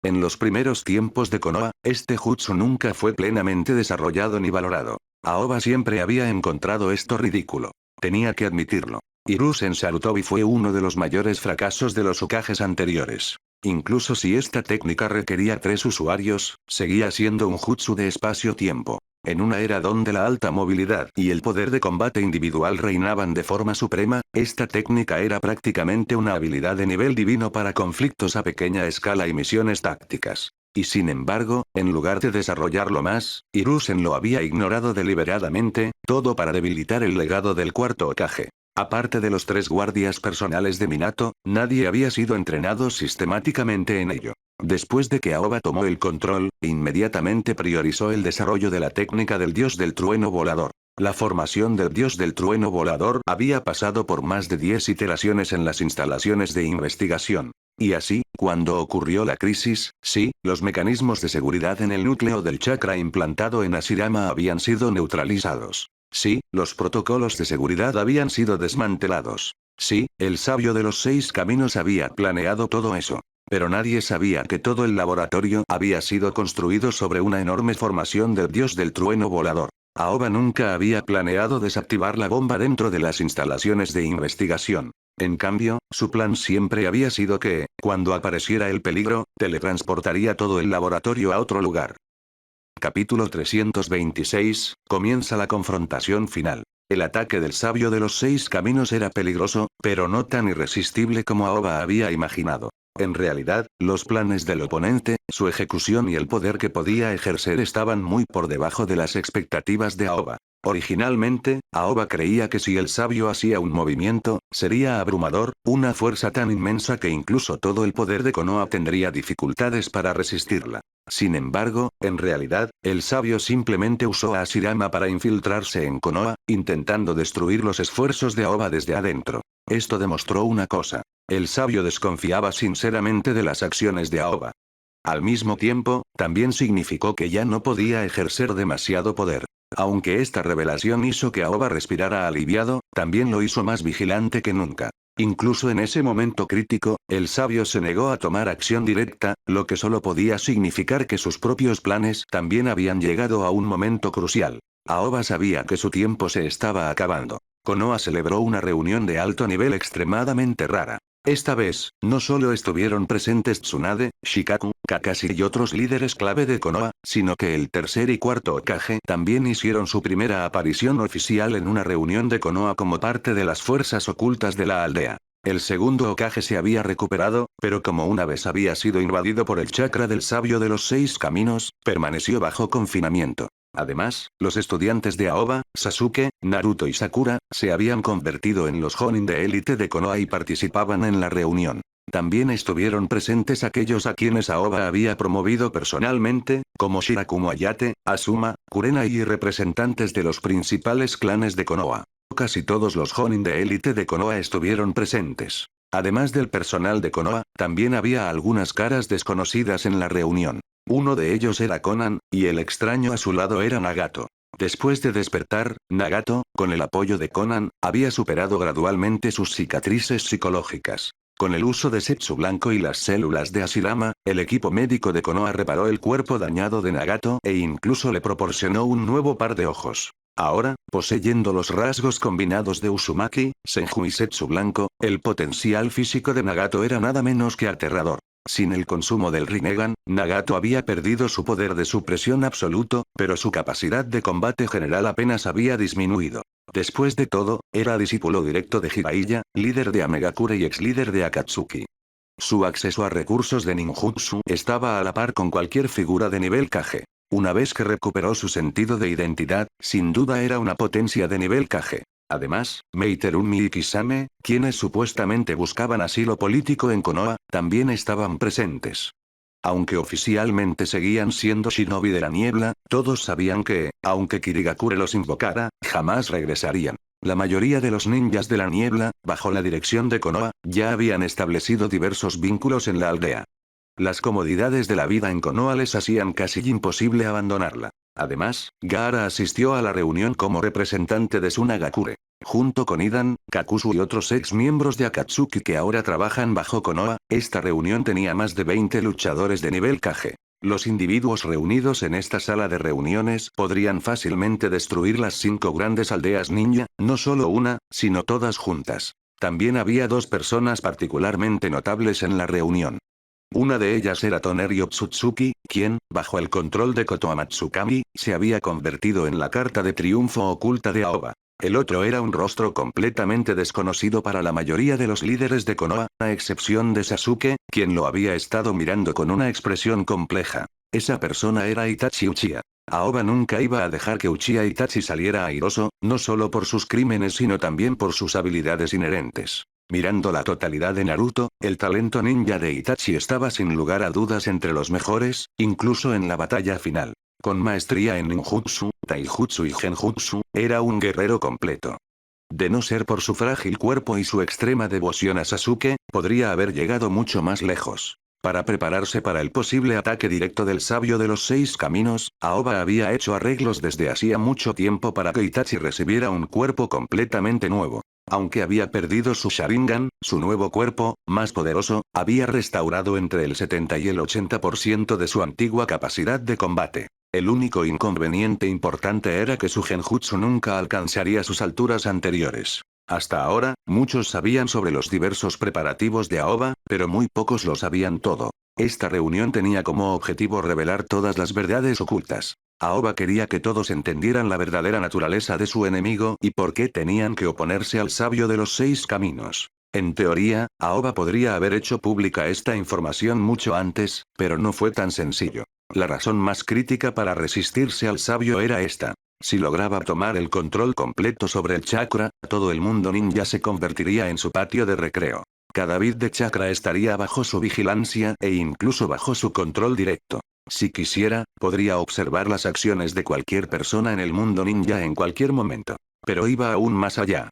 En los primeros tiempos de Konoha, este jutsu nunca fue plenamente desarrollado ni valorado. Aoba siempre había encontrado esto ridículo. Tenía que admitirlo. Hiruzen Sarutobi fue uno de los mayores fracasos de los Hokages anteriores. Incluso si esta técnica requería 3 usuarios, seguía siendo un jutsu de espacio-tiempo. En una era donde la alta movilidad y el poder de combate individual reinaban de forma suprema, esta técnica era prácticamente una habilidad de nivel divino para conflictos a pequeña escala y misiones tácticas. Y sin embargo, en lugar de desarrollarlo más, Hiruzen lo había ignorado deliberadamente, todo para debilitar el legado del cuarto Hokage. Aparte de los 3 guardias personales de Minato, nadie había sido entrenado sistemáticamente en ello. Después de que Aoba tomó el control, inmediatamente priorizó el desarrollo de la técnica del dios del trueno volador. La formación del dios del trueno volador había pasado por más de 10 iteraciones en las instalaciones de investigación. Y así, cuando ocurrió la crisis, sí, los mecanismos de seguridad en el núcleo del chakra implantado en Hashirama habían sido neutralizados. Sí, los protocolos de seguridad habían sido desmantelados. Sí, el sabio de los 6 caminos había planeado todo eso. Pero nadie sabía que todo el laboratorio había sido construido sobre una enorme formación del dios del trueno volador. Aoba nunca había planeado desactivar la bomba dentro de las instalaciones de investigación. En cambio, su plan siempre había sido que, cuando apareciera el peligro, teletransportaría todo el laboratorio a otro lugar. Capítulo 326, comienza la confrontación final. El ataque del sabio de los 6 caminos era peligroso, pero no tan irresistible como Aoba había imaginado. En realidad, los planes del oponente, su ejecución y el poder que podía ejercer estaban muy por debajo de las expectativas de Aoba. Originalmente, Aoba creía que si el sabio hacía un movimiento, sería abrumador, una fuerza tan inmensa que incluso todo el poder de Konoha tendría dificultades para resistirla. Sin embargo, en realidad, el sabio simplemente usó a Hashirama para infiltrarse en Konoha, intentando destruir los esfuerzos de Aoba desde adentro. Esto demostró una cosa. El sabio desconfiaba sinceramente de las acciones de Aoba. Al mismo tiempo, también significó que ya no podía ejercer demasiado poder. Aunque esta revelación hizo que Aoba respirara aliviado, también lo hizo más vigilante que nunca. Incluso en ese momento crítico, el sabio se negó a tomar acción directa, lo que solo podía significar que sus propios planes también habían llegado a un momento crucial. Aoba sabía que su tiempo se estaba acabando. Konoha celebró una reunión de alto nivel extremadamente rara. Esta vez, no solo estuvieron presentes Tsunade, Shikaku, Kakashi y otros líderes clave de Konoha, sino que el tercer y cuarto Hokage también hicieron su primera aparición oficial en una reunión de Konoha como parte de las fuerzas ocultas de la aldea. El segundo Hokage se había recuperado, pero como una vez había sido invadido por el chakra del sabio de los 6 caminos, permaneció bajo confinamiento. Además, los estudiantes de Aoba, Sasuke, Naruto y Sakura, se habían convertido en los Jonin de élite de Konoha y participaban en la reunión. También estuvieron presentes aquellos a quienes Aoba había promovido personalmente, como Shirakumo Ayate, Asuma, Kurenai y representantes de los principales clanes de Konoha. Casi todos los Jonin de élite de Konoha estuvieron presentes. Además del personal de Konoha, también había algunas caras desconocidas en la reunión. Uno de ellos era Conan, y el extraño a su lado era Nagato. Después de despertar, Nagato, con el apoyo de Conan, había superado gradualmente sus cicatrices psicológicas. Con el uso de Setsu Blanco y las células de Hashirama, el equipo médico de Konoha reparó el cuerpo dañado de Nagato e incluso le proporcionó un nuevo par de ojos. Ahora, poseyendo los rasgos combinados de Uzumaki, Senju y Setsu Blanco, el potencial físico de Nagato era nada menos que aterrador. Sin el consumo del Rinnegan, Nagato había perdido su poder de supresión absoluto, pero su capacidad de combate general apenas había disminuido. Después de todo, era discípulo directo de Jiraiya, líder de Amegakure y ex líder de Akatsuki. Su acceso a recursos de ninjutsu estaba a la par con cualquier figura de nivel Kage. Una vez que recuperó su sentido de identidad, sin duda era una potencia de nivel Kage. Además, Meiterumi y Kisame, quienes supuestamente buscaban asilo político en Konoha, también estaban presentes. Aunque oficialmente seguían siendo shinobi de la niebla, todos sabían que, aunque Kirigakure los invocara, jamás regresarían. La mayoría de los ninjas de la niebla, bajo la dirección de Konoha, ya habían establecido diversos vínculos en la aldea. Las comodidades de la vida en Konoha les hacían casi imposible abandonarla. Además, Gaara asistió a la reunión como representante de Tsunagakure. Junto con Idan, Kakuzu y otros ex miembros de Akatsuki que ahora trabajan bajo Konoha, esta reunión tenía más de 20 luchadores de nivel Kage. Los individuos reunidos en esta sala de reuniones podrían fácilmente destruir las 5 grandes aldeas ninja, no solo una, sino todas juntas. También había 2 personas particularmente notables en la reunión. Una de ellas era Tonerio Tsutsuki, quien, bajo el control de Kotoa Matsukami, se había convertido en la carta de triunfo oculta de Aoba. El otro era un rostro completamente desconocido para la mayoría de los líderes de Konoha, a excepción de Sasuke, quien lo había estado mirando con una expresión compleja. Esa persona era Itachi Uchiha. Aoba nunca iba a dejar que Uchiha Itachi saliera airoso, no solo por sus crímenes sino también por sus habilidades inherentes. Mirando la totalidad de Naruto, el talento ninja de Itachi estaba sin lugar a dudas entre los mejores, incluso en la batalla final. Con maestría en ninjutsu, taijutsu y genjutsu, era un guerrero completo. De no ser por su frágil cuerpo y su extrema devoción a Sasuke, podría haber llegado mucho más lejos. Para prepararse para el posible ataque directo del sabio de los 6 caminos, Aoba había hecho arreglos desde hacía mucho tiempo para que Itachi recibiera un cuerpo completamente nuevo. Aunque había perdido su Sharingan, su nuevo cuerpo, más poderoso, había restaurado entre el 70 y el 80% de su antigua capacidad de combate. El único inconveniente importante era que su genjutsu nunca alcanzaría sus alturas anteriores. Hasta ahora, muchos sabían sobre los diversos preparativos de Aoba, pero muy pocos lo sabían todo. Esta reunión tenía como objetivo revelar todas las verdades ocultas. Aoba quería que todos entendieran la verdadera naturaleza de su enemigo y por qué tenían que oponerse al sabio de los 6 caminos. En teoría, Aoba podría haber hecho pública esta información mucho antes, pero no fue tan sencillo. La razón más crítica para resistirse al sabio era esta. Si lograba tomar el control completo sobre el chakra, todo el mundo ninja se convertiría en su patio de recreo. Cada bit de chakra estaría bajo su vigilancia e incluso bajo su control directo. Si quisiera, podría observar las acciones de cualquier persona en el mundo ninja en cualquier momento. Pero iba aún más allá.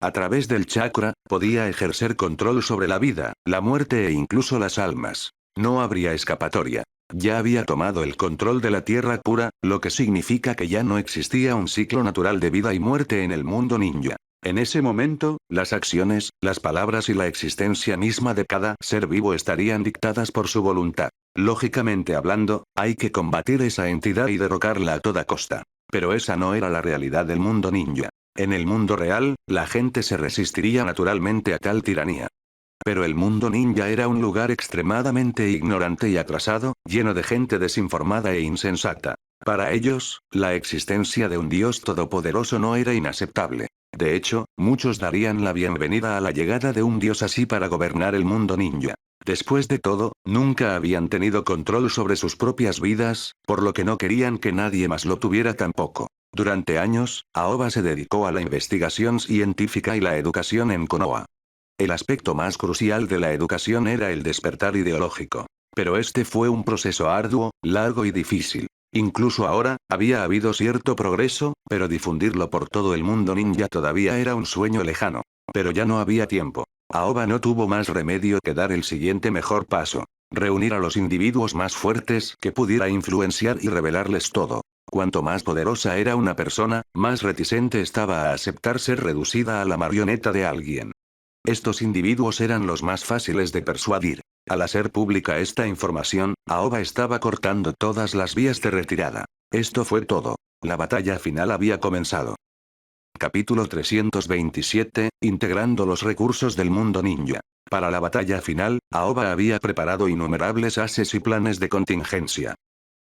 A través del chakra, podía ejercer control sobre la vida, la muerte e incluso las almas. No habría escapatoria. Ya había tomado el control de la tierra pura, lo que significa que ya no existía un ciclo natural de vida y muerte en el mundo ninja. En ese momento, las acciones, las palabras y la existencia misma de cada ser vivo estarían dictadas por su voluntad. Lógicamente hablando, hay que combatir esa entidad y derrocarla a toda costa. Pero esa no era la realidad del mundo ninja. En el mundo real, la gente se resistiría naturalmente a tal tiranía. Pero el mundo ninja era un lugar extremadamente ignorante y atrasado, lleno de gente desinformada e insensata. Para ellos, la existencia de un dios todopoderoso no era inaceptable. De hecho, muchos darían la bienvenida a la llegada de un dios así para gobernar el mundo ninja. Después de todo, nunca habían tenido control sobre sus propias vidas, por lo que no querían que nadie más lo tuviera tampoco. Durante años, Aoba se dedicó a la investigación científica y la educación en Konoha. El aspecto más crucial de la educación era el despertar ideológico. Pero este fue un proceso arduo, largo y difícil. Incluso ahora, había habido cierto progreso, pero difundirlo por todo el mundo ninja todavía era un sueño lejano. Pero ya no había tiempo. Aoba no tuvo más remedio que dar el siguiente mejor paso. Reunir a los individuos más fuertes que pudiera influenciar y revelarles todo. Cuanto más poderosa era una persona, más reticente estaba a aceptar ser reducida a la marioneta de alguien. Estos individuos eran los más fáciles de persuadir. Al hacer pública esta información, Aoba estaba cortando todas las vías de retirada. Esto fue todo. La batalla final había comenzado. Capítulo 327, integrando los recursos del mundo ninja. Para la batalla final, Aoba había preparado innumerables ases y planes de contingencia.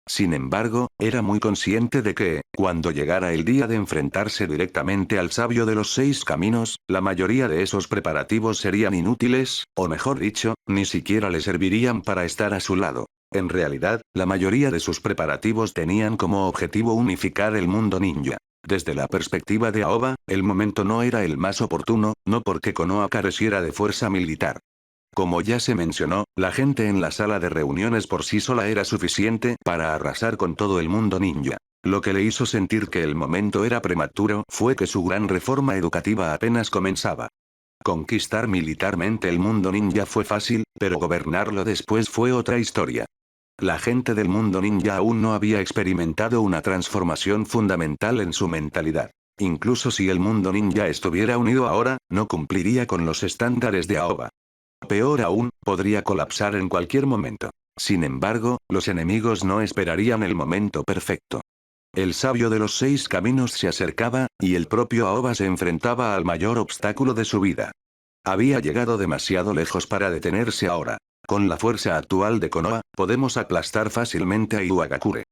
Sin embargo, era muy consciente de que, cuando llegara el día de enfrentarse directamente al sabio de los 6 caminos, la mayoría de esos preparativos serían inútiles, o mejor dicho, ni siquiera le servirían para estar a su lado. En realidad, la mayoría de sus preparativos tenían como objetivo unificar el mundo ninja. Desde la perspectiva de Aoba, el momento no era el más oportuno, no porque Konoha careciera de fuerza militar. Como ya se mencionó, la gente en la sala de reuniones por sí sola era suficiente para arrasar con todo el mundo ninja. Lo que le hizo sentir que el momento era prematuro fue que su gran reforma educativa apenas comenzaba. Conquistar militarmente el mundo ninja fue fácil, pero gobernarlo después fue otra historia. La gente del mundo ninja aún no había experimentado una transformación fundamental en su mentalidad. Incluso si el mundo ninja estuviera unido ahora, no cumpliría con los estándares de Aoba. Peor aún, podría colapsar en cualquier momento. Sin embargo, los enemigos no esperarían el momento perfecto. El sabio de los 6 caminos se acercaba, y el propio Aoba se enfrentaba al mayor obstáculo de su vida. Había llegado demasiado lejos para detenerse ahora. Con la fuerza actual de Konoha, podemos aplastar fácilmente a Iwagakure.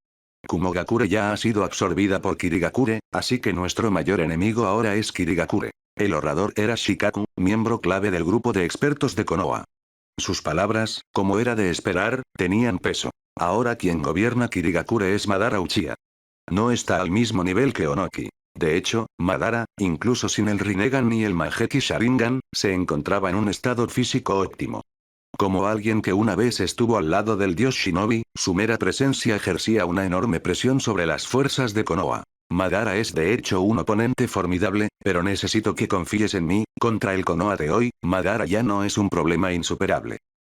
Kumogakure ya ha sido absorbida por Kirigakure, así que nuestro mayor enemigo ahora es Kirigakure. El orador era Shikaku, miembro clave del grupo de expertos de Konoha. Sus palabras, como era de esperar, tenían peso. Ahora quien gobierna Kirigakure es Madara Uchiha. No está al mismo nivel que Onoki. De hecho, Madara, incluso sin el Rinnegan ni el Mangekyou Sharingan, se encontraba en un estado físico óptimo. Como alguien que una vez estuvo al lado del dios Shinobi, su mera presencia ejercía una enorme presión sobre las fuerzas de Konoha. Madara es de hecho un oponente formidable, pero necesito que confíes en mí, contra el Konoha de hoy, Madara ya no es un problema insuperable.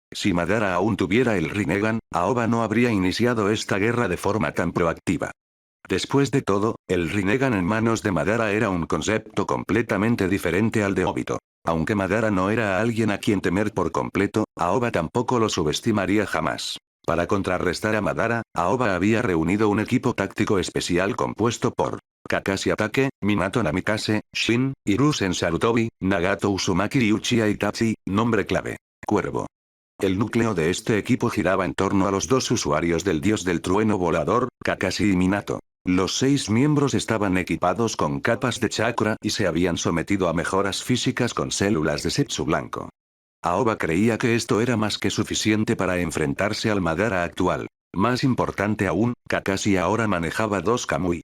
Si Madara aún tuviera el Rinnegan, Aoba no habría iniciado esta guerra de forma tan proactiva. Después de todo, el Rinnegan en manos de Madara era un concepto completamente diferente al de Obito. Aunque Madara no era alguien a quien temer por completo, Aoba tampoco lo subestimaría jamás. Para contrarrestar a Madara, Aoba había reunido un equipo táctico especial compuesto por Kakashi Atake, Minato Namikaze, Shin, Hiruzen Sarutobi, Nagato Uzumaki y Uchiha Itachi, nombre clave: Cuervo. El núcleo de este equipo giraba en torno a los 2 usuarios del dios del trueno volador, Kakashi y Minato. Los 6 miembros estaban equipados con capas de chakra y se habían sometido a mejoras físicas con células de Setsu blanco. Aoba creía que esto era más que suficiente para enfrentarse al Madara actual. Más importante aún, Kakashi ahora manejaba 2 Kamui.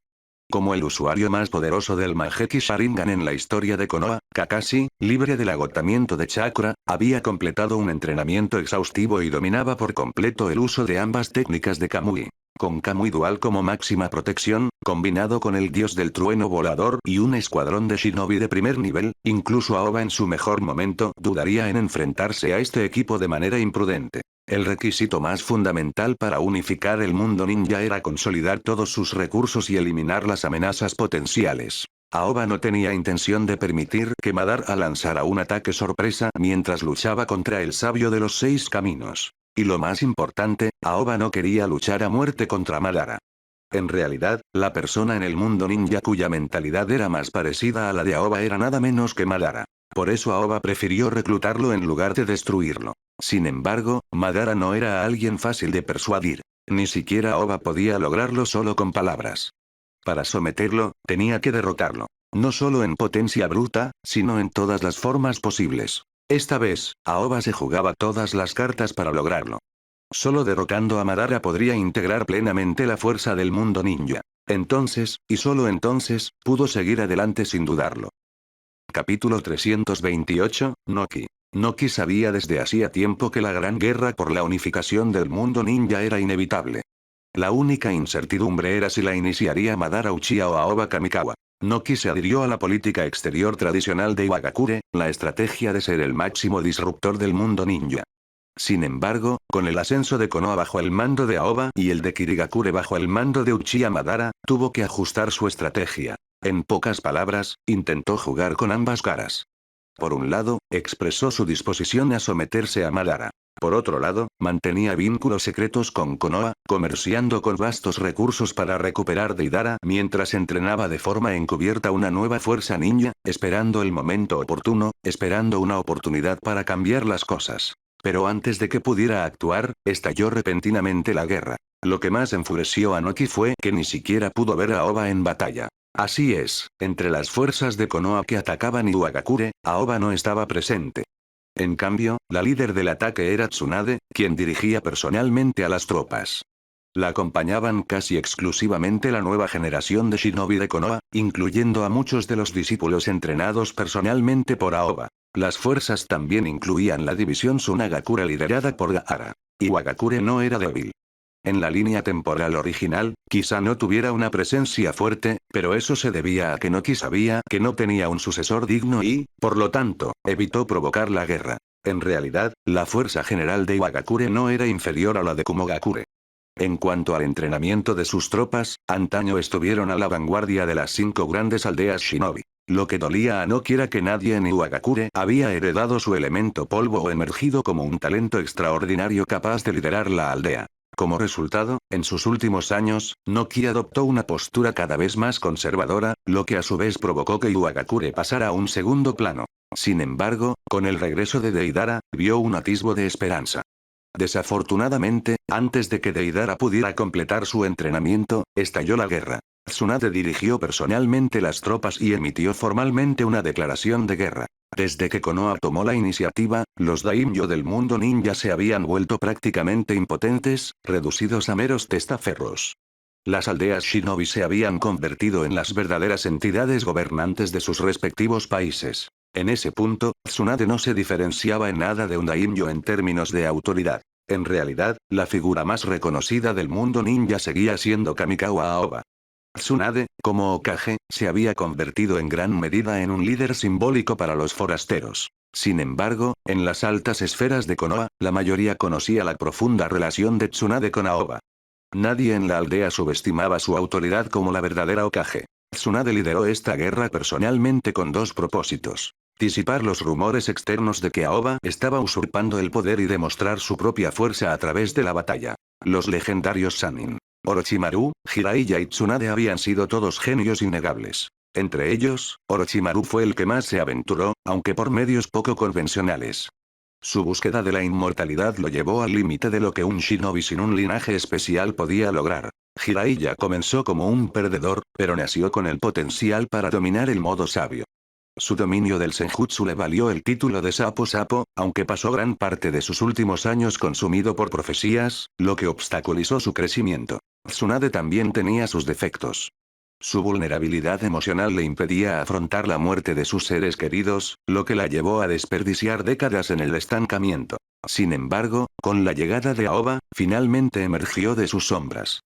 Como el usuario más poderoso del Mangekyou Sharingan en la historia de Konoha, Kakashi, libre del agotamiento de chakra, había completado un entrenamiento exhaustivo y dominaba por completo el uso de ambas técnicas de Kamui. Con Kamui dual como máxima protección, combinado con el dios del trueno volador y un escuadrón de shinobi de primer nivel, incluso Aoba en su mejor momento dudaría en enfrentarse a este equipo de manera imprudente. El requisito más fundamental para unificar el mundo ninja era consolidar todos sus recursos y eliminar las amenazas potenciales. Aoba no tenía intención de permitir que Madara lanzara un ataque sorpresa mientras luchaba contra el sabio de los 6 caminos. Y lo más importante, Aoba no quería luchar a muerte contra Madara. En realidad, la persona en el mundo ninja cuya mentalidad era más parecida a la de Aoba era nada menos que Madara. Por eso Aoba prefirió reclutarlo en lugar de destruirlo. Sin embargo, Madara no era alguien fácil de persuadir. Ni siquiera Aoba podía lograrlo solo con palabras. Para someterlo, tenía que derrotarlo. No solo en potencia bruta, sino en todas las formas posibles. Esta vez, Aoba se jugaba todas las cartas para lograrlo. Solo derrotando a Madara podría integrar plenamente la fuerza del mundo ninja. Entonces, y solo entonces, pudo seguir adelante sin dudarlo. Capítulo 328, Noki. Noki sabía desde hacía tiempo que la gran guerra por la unificación del mundo ninja era inevitable. La única incertidumbre era si la iniciaría Madara Uchiha o Aoba Kamikawa. Noki se adhirió a la política exterior tradicional de Iwagakure, la estrategia de ser el máximo disruptor del mundo ninja. Sin embargo, con el ascenso de Konoha bajo el mando de Aoba y el de Kirigakure bajo el mando de Uchiha Madara, tuvo que ajustar su estrategia. En pocas palabras, intentó jugar con ambas caras. Por un lado, expresó su disposición a someterse a Madara. Por otro lado, mantenía vínculos secretos con Konoha, comerciando con vastos recursos para recuperar Deidara mientras entrenaba de forma encubierta una nueva fuerza ninja, esperando el momento oportuno, esperando una oportunidad para cambiar las cosas. Pero antes de que pudiera actuar, estalló repentinamente la guerra. Lo que más enfureció a Noki fue que ni siquiera pudo ver a Aoba en batalla. Así es, entre las fuerzas de Konoha que atacaban Iwagakure, Aoba no estaba presente. En cambio, la líder del ataque era Tsunade, quien dirigía personalmente a las tropas. La acompañaban casi exclusivamente la nueva generación de shinobi de Konoha, incluyendo a muchos de los discípulos entrenados personalmente por Aoba. Las fuerzas también incluían la división Sunagakure liderada por Gaara. Iwagakure no era débil. En la línea temporal original, quizá no tuviera una presencia fuerte, pero eso se debía a que Noki sabía que no tenía un sucesor digno y, por lo tanto, evitó provocar la guerra. En realidad, la fuerza general de Iwagakure no era inferior a la de Kumogakure. En cuanto al entrenamiento de sus tropas, antaño estuvieron a la vanguardia de las 5 grandes aldeas shinobi. Lo que dolía a Noki era que nadie en Iwagakure había heredado su elemento polvo o emergido como un talento extraordinario capaz de liderar la aldea. Como resultado, en sus últimos años, Noki adoptó una postura cada vez más conservadora, lo que a su vez provocó que Iwagakure pasara a un segundo plano. Sin embargo, con el regreso de Deidara, vio un atisbo de esperanza. Desafortunadamente, antes de que Deidara pudiera completar su entrenamiento, estalló la guerra. Tsunade dirigió personalmente las tropas y emitió formalmente una declaración de guerra. Desde que Konoha tomó la iniciativa, los daimyo del mundo ninja se habían vuelto prácticamente impotentes, reducidos a meros testaferros. Las aldeas shinobi se habían convertido en las verdaderas entidades gobernantes de sus respectivos países. En ese punto, Tsunade no se diferenciaba en nada de un daimyo en términos de autoridad. En realidad, la figura más reconocida del mundo ninja seguía siendo Kamikawa Aoba. Tsunade, como Hokage, se había convertido en gran medida en un líder simbólico para los forasteros. Sin embargo, en las altas esferas de Konoha, la mayoría conocía la profunda relación de Tsunade con Aoba. Nadie en la aldea subestimaba su autoridad como la verdadera Hokage. Tsunade lideró esta guerra personalmente con dos propósitos. Disipar los rumores externos de que Aoba estaba usurpando el poder y demostrar su propia fuerza a través de la batalla. Los legendarios Sannin, Orochimaru, Jiraiya y Tsunade habían sido todos genios innegables. Entre ellos, Orochimaru fue el que más se aventuró, aunque por medios poco convencionales. Su búsqueda de la inmortalidad lo llevó al límite de lo que un shinobi sin un linaje especial podía lograr. Jiraiya comenzó como un perdedor, pero nació con el potencial para dominar el modo sabio. Su dominio del Senjutsu le valió el título de Sapo Sapo, aunque pasó gran parte de sus últimos años consumido por profecías, lo que obstaculizó su crecimiento. Tsunade también tenía sus defectos. Su vulnerabilidad emocional le impedía afrontar la muerte de sus seres queridos, lo que la llevó a desperdiciar décadas en el estancamiento. Sin embargo, con la llegada de Aoba, finalmente emergió de sus sombras.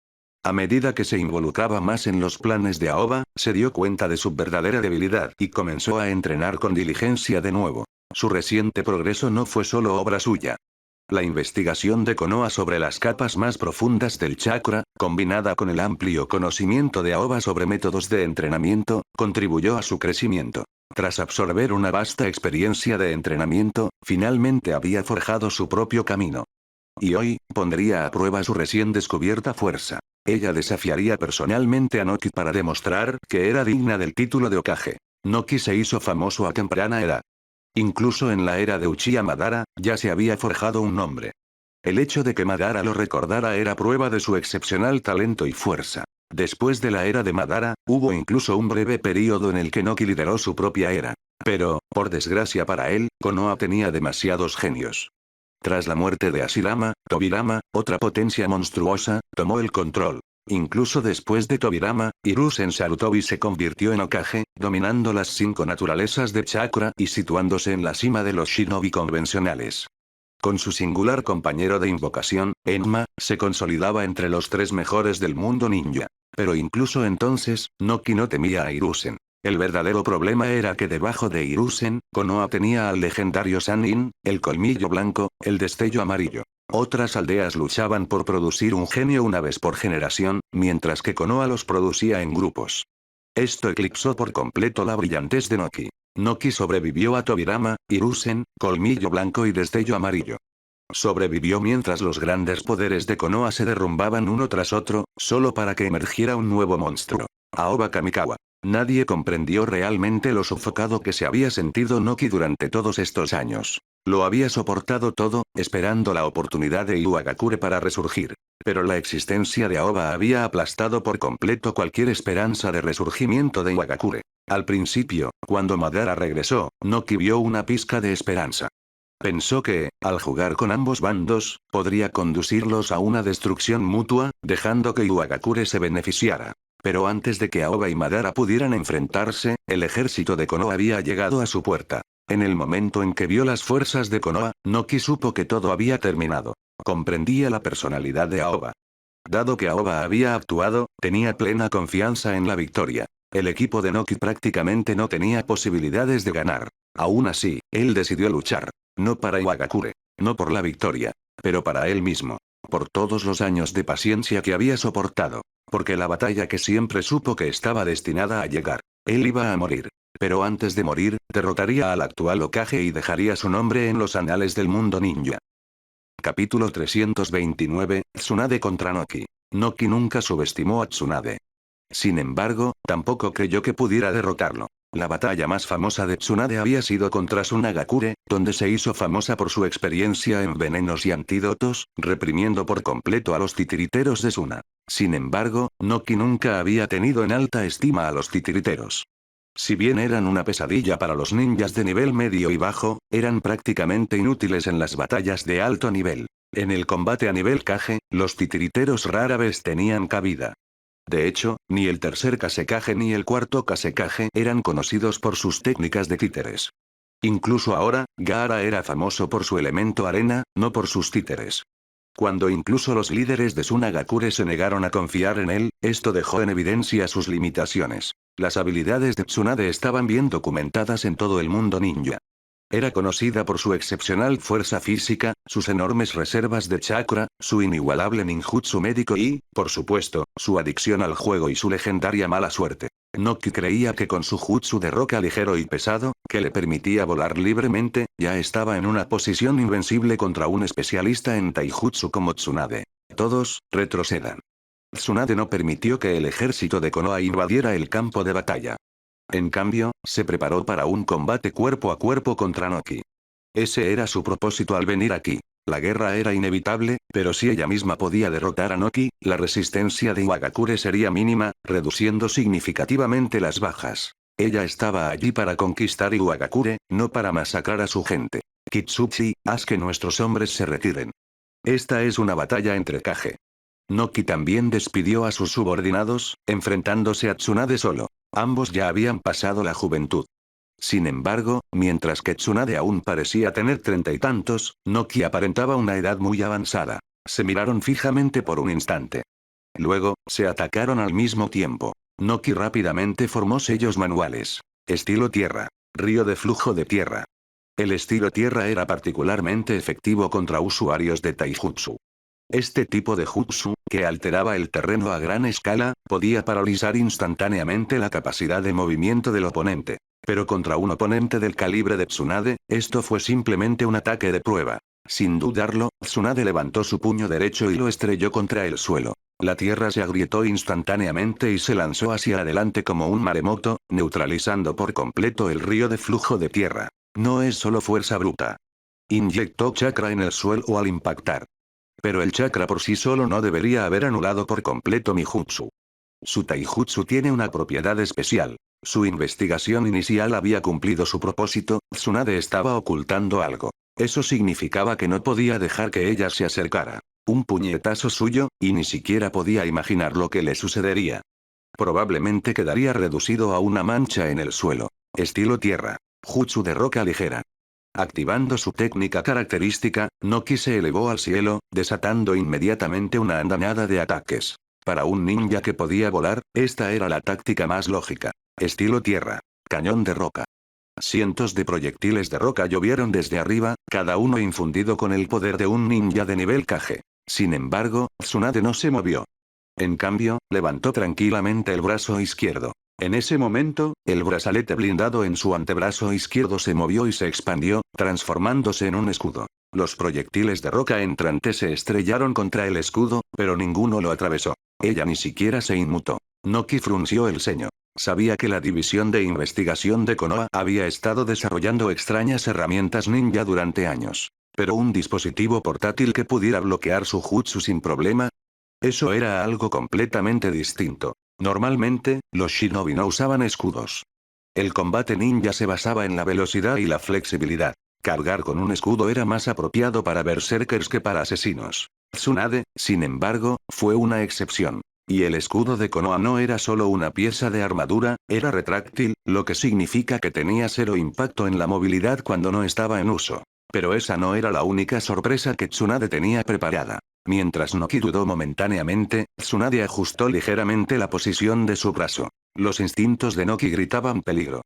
A medida que se involucraba más en los planes de Aoba, se dio cuenta de su verdadera debilidad y comenzó a entrenar con diligencia de nuevo. Su reciente progreso no fue solo obra suya. La investigación de Konoha sobre las capas más profundas del chakra, combinada con el amplio conocimiento de Aoba sobre métodos de entrenamiento, contribuyó a su crecimiento. Tras absorber una vasta experiencia de entrenamiento, finalmente había forjado su propio camino. Y hoy, pondría a prueba su recién descubierta fuerza. Ella desafiaría personalmente a Noki para demostrar que era digna del título de Hokage. Noki se hizo famoso a temprana edad. Incluso en la era de Uchiha Madara, ya se había forjado un nombre. El hecho de que Madara lo recordara era prueba de su excepcional talento y fuerza. Después de la era de Madara, hubo incluso un breve período en el que Noki lideró su propia era. Pero, por desgracia para él, Konoha tenía demasiados genios. Tras la muerte de Hashirama, Tobirama, otra potencia monstruosa, tomó el control. Incluso después de Tobirama, Hiruzen Sarutobi se convirtió en Hokage, dominando las 5 naturalezas de chakra y situándose en la cima de los shinobi convencionales. Con su singular compañero de invocación, Enma, se consolidaba entre los 3 mejores del mundo ninja. Pero incluso entonces, Noki no temía a Hiruzen. El verdadero problema era que debajo de Hiruzen, Konoha tenía al legendario Sannin, el colmillo blanco, el destello amarillo. Otras aldeas luchaban por producir un genio una vez por generación, mientras que Konoha los producía en grupos. Esto eclipsó por completo la brillantez de Noki. Noki sobrevivió a Tobirama, Hiruzen, colmillo blanco y destello amarillo. Sobrevivió mientras los grandes poderes de Konoha se derrumbaban uno tras otro, solo para que emergiera un nuevo monstruo. Aoba Kamikawa. Nadie comprendió realmente lo sofocado que se había sentido Noki durante todos estos años. Lo había soportado todo, esperando la oportunidad de Iwagakure para resurgir. Pero la existencia de Aoba había aplastado por completo cualquier esperanza de resurgimiento de Iwagakure. Al principio, cuando Madara regresó, Noki vio una pizca de esperanza. Pensó que, al jugar con ambos bandos, podría conducirlos a una destrucción mutua, dejando que Iwagakure se beneficiara. Pero antes de que Aoba y Madara pudieran enfrentarse, el ejército de Konoha había llegado a su puerta. En el momento en que vio las fuerzas de Konoha, Noki supo que todo había terminado. Comprendía la personalidad de Aoba. Dado que Aoba había actuado, tenía plena confianza en la victoria. El equipo de Noki prácticamente no tenía posibilidades de ganar. Aún así, él decidió luchar. No para Iwagakure. No por la victoria. Pero para él mismo. Por todos los años de paciencia que había soportado. Porque la batalla que siempre supo que estaba destinada a llegar. Él iba a morir. Pero antes de morir, derrotaría al actual Hokage y dejaría su nombre en los anales del mundo ninja. Capítulo 329, Tsunade contra Noki. Noki nunca subestimó a Tsunade. Sin embargo, tampoco creyó que pudiera derrotarlo. La batalla más famosa de Tsunade había sido contra Tsunagakure, donde se hizo famosa por su experiencia en venenos y antídotos, reprimiendo por completo a los titiriteros de Tsuna. Sin embargo, Noki nunca había tenido en alta estima a los titiriteros. Si bien eran una pesadilla para los ninjas de nivel medio y bajo, eran prácticamente inútiles en las batallas de alto nivel. En el combate a nivel Kage, los titiriteros rara vez tenían cabida. De hecho, ni el tercer Kazekage ni el cuarto Kazekage eran conocidos por sus técnicas de títeres. Incluso ahora, Gaara era famoso por su elemento arena, no por sus títeres. Cuando incluso los líderes de Tsunagakure se negaron a confiar en él, esto dejó en evidencia sus limitaciones. Las habilidades de Tsunade estaban bien documentadas en todo el mundo ninja. Era conocida por su excepcional fuerza física, sus enormes reservas de chakra, su inigualable ninjutsu médico y, por supuesto, su adicción al juego y su legendaria mala suerte. Noki creía que con su jutsu de roca ligero y pesado, que le permitía volar libremente, ya estaba en una posición invencible contra un especialista en taijutsu como Tsunade. Todos, retrocedan. Tsunade no permitió que el ejército de Konoha invadiera el campo de batalla. En cambio, se preparó para un combate cuerpo a cuerpo contra Noki. Ese era su propósito al venir aquí. La guerra era inevitable, pero si ella misma podía derrotar a Noki, la resistencia de Iwagakure sería mínima, reduciendo significativamente las bajas. Ella estaba allí para conquistar Iwagakure, no para masacrar a su gente. Kitsuchi, haz que nuestros hombres se retiren. Esta es una batalla entre Kage. Noki también despidió a sus subordinados, enfrentándose a Tsunade solo. Ambos ya habían pasado la juventud. Sin embargo, mientras que Tsunade aún parecía tener 30 y tantos, Noki aparentaba una edad muy avanzada. Se miraron fijamente por un instante. Luego, se atacaron al mismo tiempo. Noki rápidamente formó sellos manuales. Estilo tierra. Río de flujo de tierra. El estilo tierra era particularmente efectivo contra usuarios de taijutsu. Este tipo de jutsu, que alteraba el terreno a gran escala, podía paralizar instantáneamente la capacidad de movimiento del oponente. Pero contra un oponente del calibre de Tsunade, esto fue simplemente un ataque de prueba. Sin dudarlo, Tsunade levantó su puño derecho y lo estrelló contra el suelo. La tierra se agrietó instantáneamente y se lanzó hacia adelante como un maremoto, neutralizando por completo el río de flujo de tierra. No es solo fuerza bruta. Inyectó chakra en el suelo al impactar. Pero el chakra por sí solo no debería haber anulado por completo mi jutsu. Su taijutsu tiene una propiedad especial. Su investigación inicial había cumplido su propósito, Tsunade estaba ocultando algo. Eso significaba que no podía dejar que ella se acercara. Un puñetazo suyo, y ni siquiera podía imaginar lo que le sucedería. Probablemente quedaría reducido a una mancha en el suelo. Estilo tierra. Jutsu de roca ligera. Activando su técnica característica, Noki se elevó al cielo, desatando inmediatamente una andanada de ataques. Para un ninja que podía volar, esta era la táctica más lógica. Estilo tierra. Cañón de roca. Cientos de proyectiles de roca llovieron desde arriba, cada uno infundido con el poder de un ninja de nivel Kage. Sin embargo, Tsunade no se movió. En cambio, levantó tranquilamente el brazo izquierdo. En ese momento, el brazalete blindado en su antebrazo izquierdo se movió y se expandió, transformándose en un escudo. Los proyectiles de roca entrante se estrellaron contra el escudo, pero ninguno lo atravesó. Ella ni siquiera se inmutó. Noki frunció el ceño. Sabía que la división de investigación de Konoha había estado desarrollando extrañas herramientas ninja durante años. Pero un dispositivo portátil que pudiera bloquear su jutsu sin problema. Eso era algo completamente distinto. Normalmente, los shinobi no usaban escudos. El combate ninja se basaba en la velocidad y la flexibilidad. Cargar con un escudo era más apropiado para berserkers que para asesinos. Tsunade, sin embargo, fue una excepción. Y el escudo de Konoha no era solo una pieza de armadura, era retráctil, lo que significa que tenía cero impacto en la movilidad cuando no estaba en uso. Pero esa no era la única sorpresa que Tsunade tenía preparada. Mientras Noki dudó momentáneamente, Tsunade ajustó ligeramente la posición de su brazo. Los instintos de Noki gritaban peligro.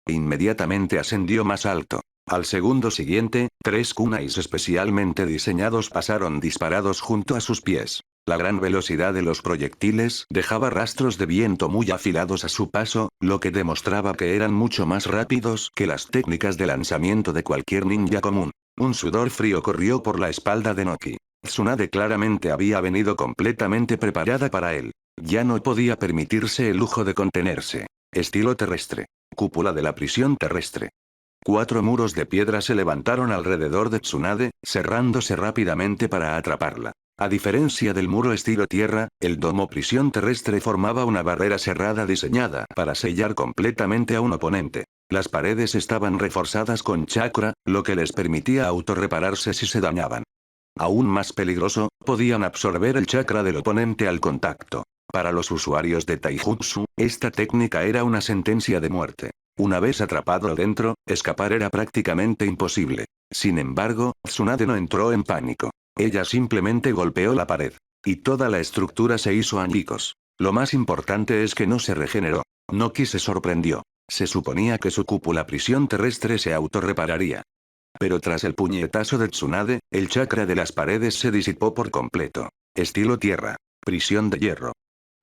Inmediatamente ascendió más alto. Al segundo siguiente, 3 kunais especialmente diseñados pasaron disparados junto a sus pies. La gran velocidad de los proyectiles dejaba rastros de viento muy afilados a su paso, lo que demostraba que eran mucho más rápidos que las técnicas de lanzamiento de cualquier ninja común. Un sudor frío corrió por la espalda de Noki. Tsunade claramente había venido completamente preparada para él. Ya no podía permitirse el lujo de contenerse. Estilo terrestre. Cúpula de la prisión terrestre. 4 muros de piedra se levantaron alrededor de Tsunade, cerrándose rápidamente para atraparla. A diferencia del muro estilo tierra, el domo prisión terrestre formaba una barrera cerrada diseñada para sellar completamente a un oponente. Las paredes estaban reforzadas con chakra, lo que les permitía autorrepararse si se dañaban. Aún más peligroso, podían absorber el chakra del oponente al contacto. Para los usuarios de taijutsu, esta técnica era una sentencia de muerte. Una vez atrapado dentro, escapar era prácticamente imposible. Sin embargo, Tsunade no entró en pánico. Ella simplemente golpeó la pared. Y toda la estructura se hizo añicos. Lo más importante es que no se regeneró. Noki se sorprendió. Se suponía que su cúpula prisión terrestre se autorrepararía. Pero tras el puñetazo de Tsunade, el chakra de las paredes se disipó por completo. Estilo tierra. Prisión de hierro.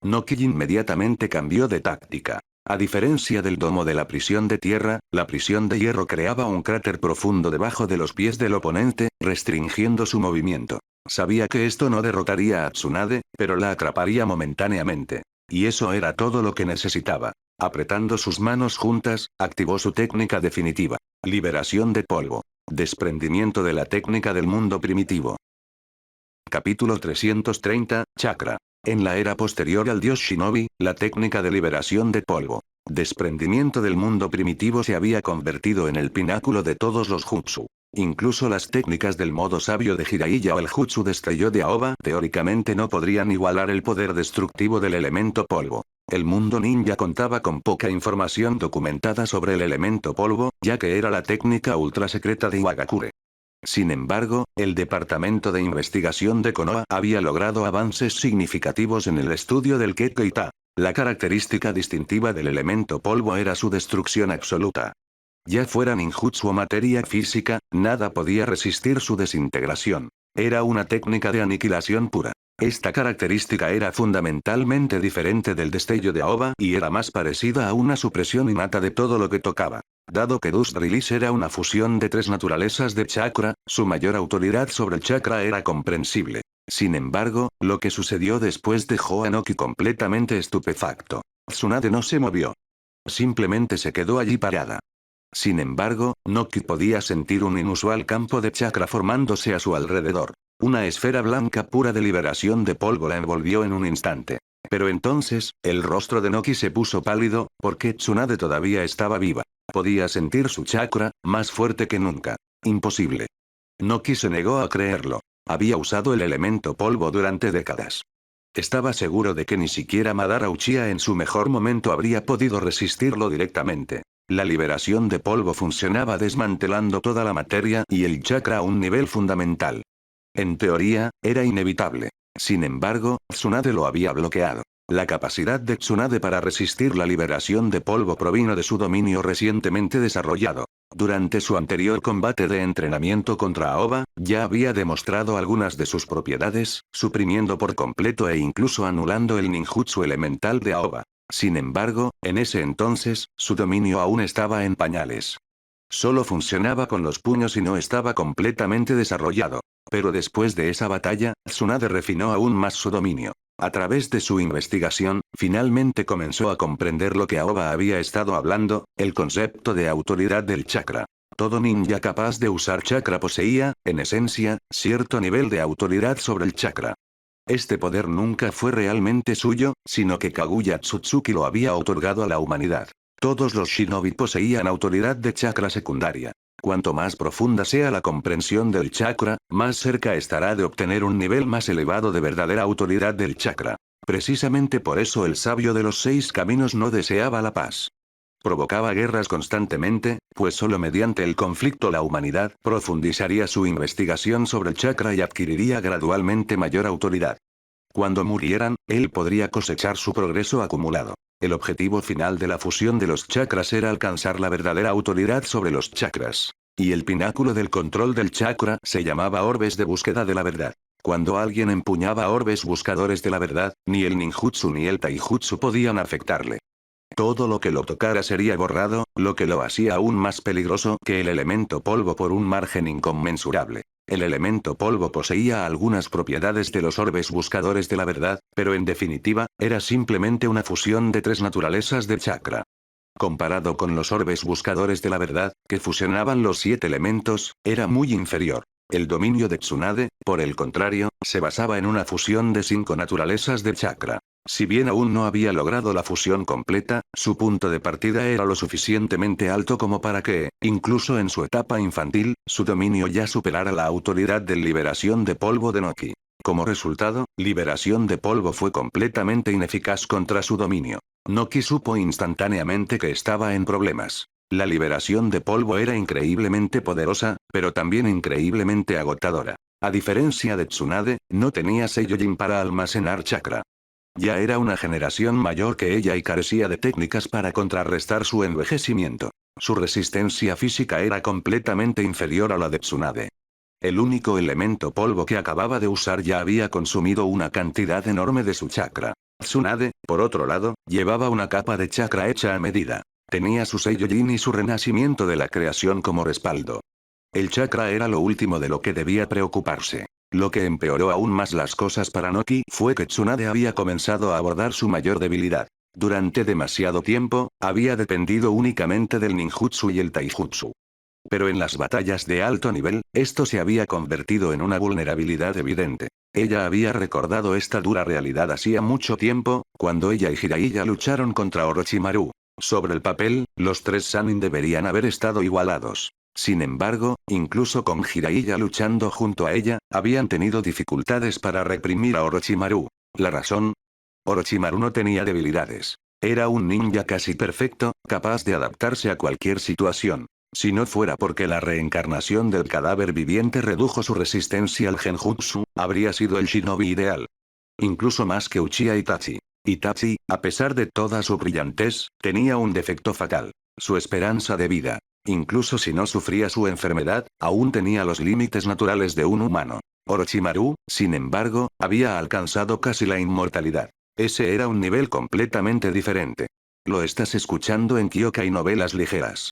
Noki inmediatamente cambió de táctica. A diferencia del domo de la prisión de tierra, la prisión de hierro creaba un cráter profundo debajo de los pies del oponente, restringiendo su movimiento. Sabía que esto no derrotaría a Tsunade, pero la atraparía momentáneamente. Y eso era todo lo que necesitaba. Apretando sus manos juntas, activó su técnica definitiva. Liberación de polvo. Desprendimiento de la técnica del mundo primitivo. Capítulo 330, Chakra. En la era posterior al dios Shinobi, la técnica de liberación de polvo. Desprendimiento del mundo primitivo se había convertido en el pináculo de todos los jutsu. Incluso las técnicas del modo sabio de Jiraiya o el jutsu destello de Aoba teóricamente no podrían igualar el poder destructivo del elemento polvo. El mundo ninja contaba con poca información documentada sobre el elemento polvo, ya que era la técnica ultra secreta de Iwagakure. Sin embargo, el Departamento de Investigación de Konoha había logrado avances significativos en el estudio del Kekkei-ta. La característica distintiva del elemento polvo era su destrucción absoluta. Ya fuera ninjutsu o materia física, nada podía resistir su desintegración. Era una técnica de aniquilación pura. Esta característica era fundamentalmente diferente del destello de Aoba y era más parecida a una supresión innata de todo lo que tocaba. Dado que Dust Release era una fusión de 3 naturalezas de chakra, su mayor autoridad sobre el chakra era comprensible. Sin embargo, lo que sucedió después dejó a Noki completamente estupefacto. Tsunade no se movió. Simplemente se quedó allí parada. Sin embargo, Noki podía sentir un inusual campo de chakra formándose a su alrededor. Una esfera blanca pura de liberación de polvo la envolvió en un instante. Pero entonces, el rostro de Noki se puso pálido, porque Tsunade todavía estaba viva. Podía sentir su chakra, más fuerte que nunca. Imposible. Noki se negó a creerlo. Había usado el elemento polvo durante décadas. Estaba seguro de que ni siquiera Madara Uchiha en su mejor momento habría podido resistirlo directamente. La liberación de polvo funcionaba desmantelando toda la materia y el chakra a un nivel fundamental. En teoría, era inevitable. Sin embargo, Tsunade lo había bloqueado. La capacidad de Tsunade para resistir la liberación de polvo provino de su dominio recientemente desarrollado. Durante su anterior combate de entrenamiento contra Aoba, ya había demostrado algunas de sus propiedades, suprimiendo por completo e incluso anulando el ninjutsu elemental de Aoba. Sin embargo, en ese entonces, su dominio aún estaba en pañales. Solo funcionaba con los puños y no estaba completamente desarrollado. Pero después de esa batalla, Tsunade refinó aún más su dominio. A través de su investigación, finalmente comenzó a comprender lo que Aoba había estado hablando, el concepto de autoridad del chakra. Todo ninja capaz de usar chakra poseía, en esencia, cierto nivel de autoridad sobre el chakra. Este poder nunca fue realmente suyo, sino que Kaguya Tsutsuki lo había otorgado a la humanidad. Todos los shinobi poseían autoridad de chakra secundaria. Cuanto más profunda sea la comprensión del chakra, más cerca estará de obtener un nivel más elevado de verdadera autoridad del chakra. Precisamente por eso el sabio de los 6 caminos no deseaba la paz. Provocaba guerras constantemente, pues solo mediante el conflicto la humanidad profundizaría su investigación sobre el chakra y adquiriría gradualmente mayor autoridad. Cuando murieran, él podría cosechar su progreso acumulado. El objetivo final de la fusión de los chakras era alcanzar la verdadera autoridad sobre los chakras. Y el pináculo del control del chakra se llamaba orbes de búsqueda de la verdad. Cuando alguien empuñaba orbes buscadores de la verdad, ni el ninjutsu ni el taijutsu podían afectarle. Todo lo que lo tocara sería borrado, lo que lo hacía aún más peligroso que el elemento polvo por un margen inconmensurable. El elemento polvo poseía algunas propiedades de los orbes buscadores de la verdad, pero en definitiva, era simplemente una fusión de 3 naturalezas de chakra. Comparado con los orbes buscadores de la verdad, que fusionaban los 7 elementos, era muy inferior. El dominio de Tsunade, por el contrario, se basaba en una fusión de 5 naturalezas de chakra. Si bien aún no había logrado la fusión completa, su punto de partida era lo suficientemente alto como para que, incluso en su etapa infantil, su dominio ya superara la autoridad de liberación de polvo de Noki. Como resultado, liberación de polvo fue completamente ineficaz contra su dominio. Noki supo instantáneamente que estaba en problemas. La liberación de polvo era increíblemente poderosa, pero también increíblemente agotadora. A diferencia de Tsunade, no tenía Seiyojin para almacenar chakra. Ya era una generación mayor que ella y carecía de técnicas para contrarrestar su envejecimiento. Su resistencia física era completamente inferior a la de Tsunade. El único elemento polvo que acababa de usar ya había consumido una cantidad enorme de su chakra. Tsunade, por otro lado, llevaba una capa de chakra hecha a medida. Tenía su Seiyojin y su renacimiento de la creación como respaldo. El chakra era lo último de lo que debía preocuparse. Lo que empeoró aún más las cosas para Noki fue que Tsunade había comenzado a abordar su mayor debilidad. Durante demasiado tiempo, había dependido únicamente del ninjutsu y el taijutsu. Pero en las batallas de alto nivel, esto se había convertido en una vulnerabilidad evidente. Ella había recordado esta dura realidad hacía mucho tiempo, cuando ella y Jiraiya lucharon contra Orochimaru. Sobre el papel, los 3 Sannin deberían haber estado igualados. Sin embargo, incluso con Jiraiya luchando junto a ella, habían tenido dificultades para reprimir a Orochimaru. ¿La razón? Orochimaru no tenía debilidades. Era un ninja casi perfecto, capaz de adaptarse a cualquier situación. Si no fuera porque la reencarnación del cadáver viviente redujo su resistencia al genjutsu, habría sido el shinobi ideal. Incluso más que Uchiha Itachi. Itachi, a pesar de toda su brillantez, tenía un defecto fatal. Su esperanza de vida. Incluso si no sufría su enfermedad, aún tenía los límites naturales de un humano. Orochimaru, sin embargo, había alcanzado casi la inmortalidad. Ese era un nivel completamente diferente. Lo estás escuchando en Kyokai Novelas Ligeras.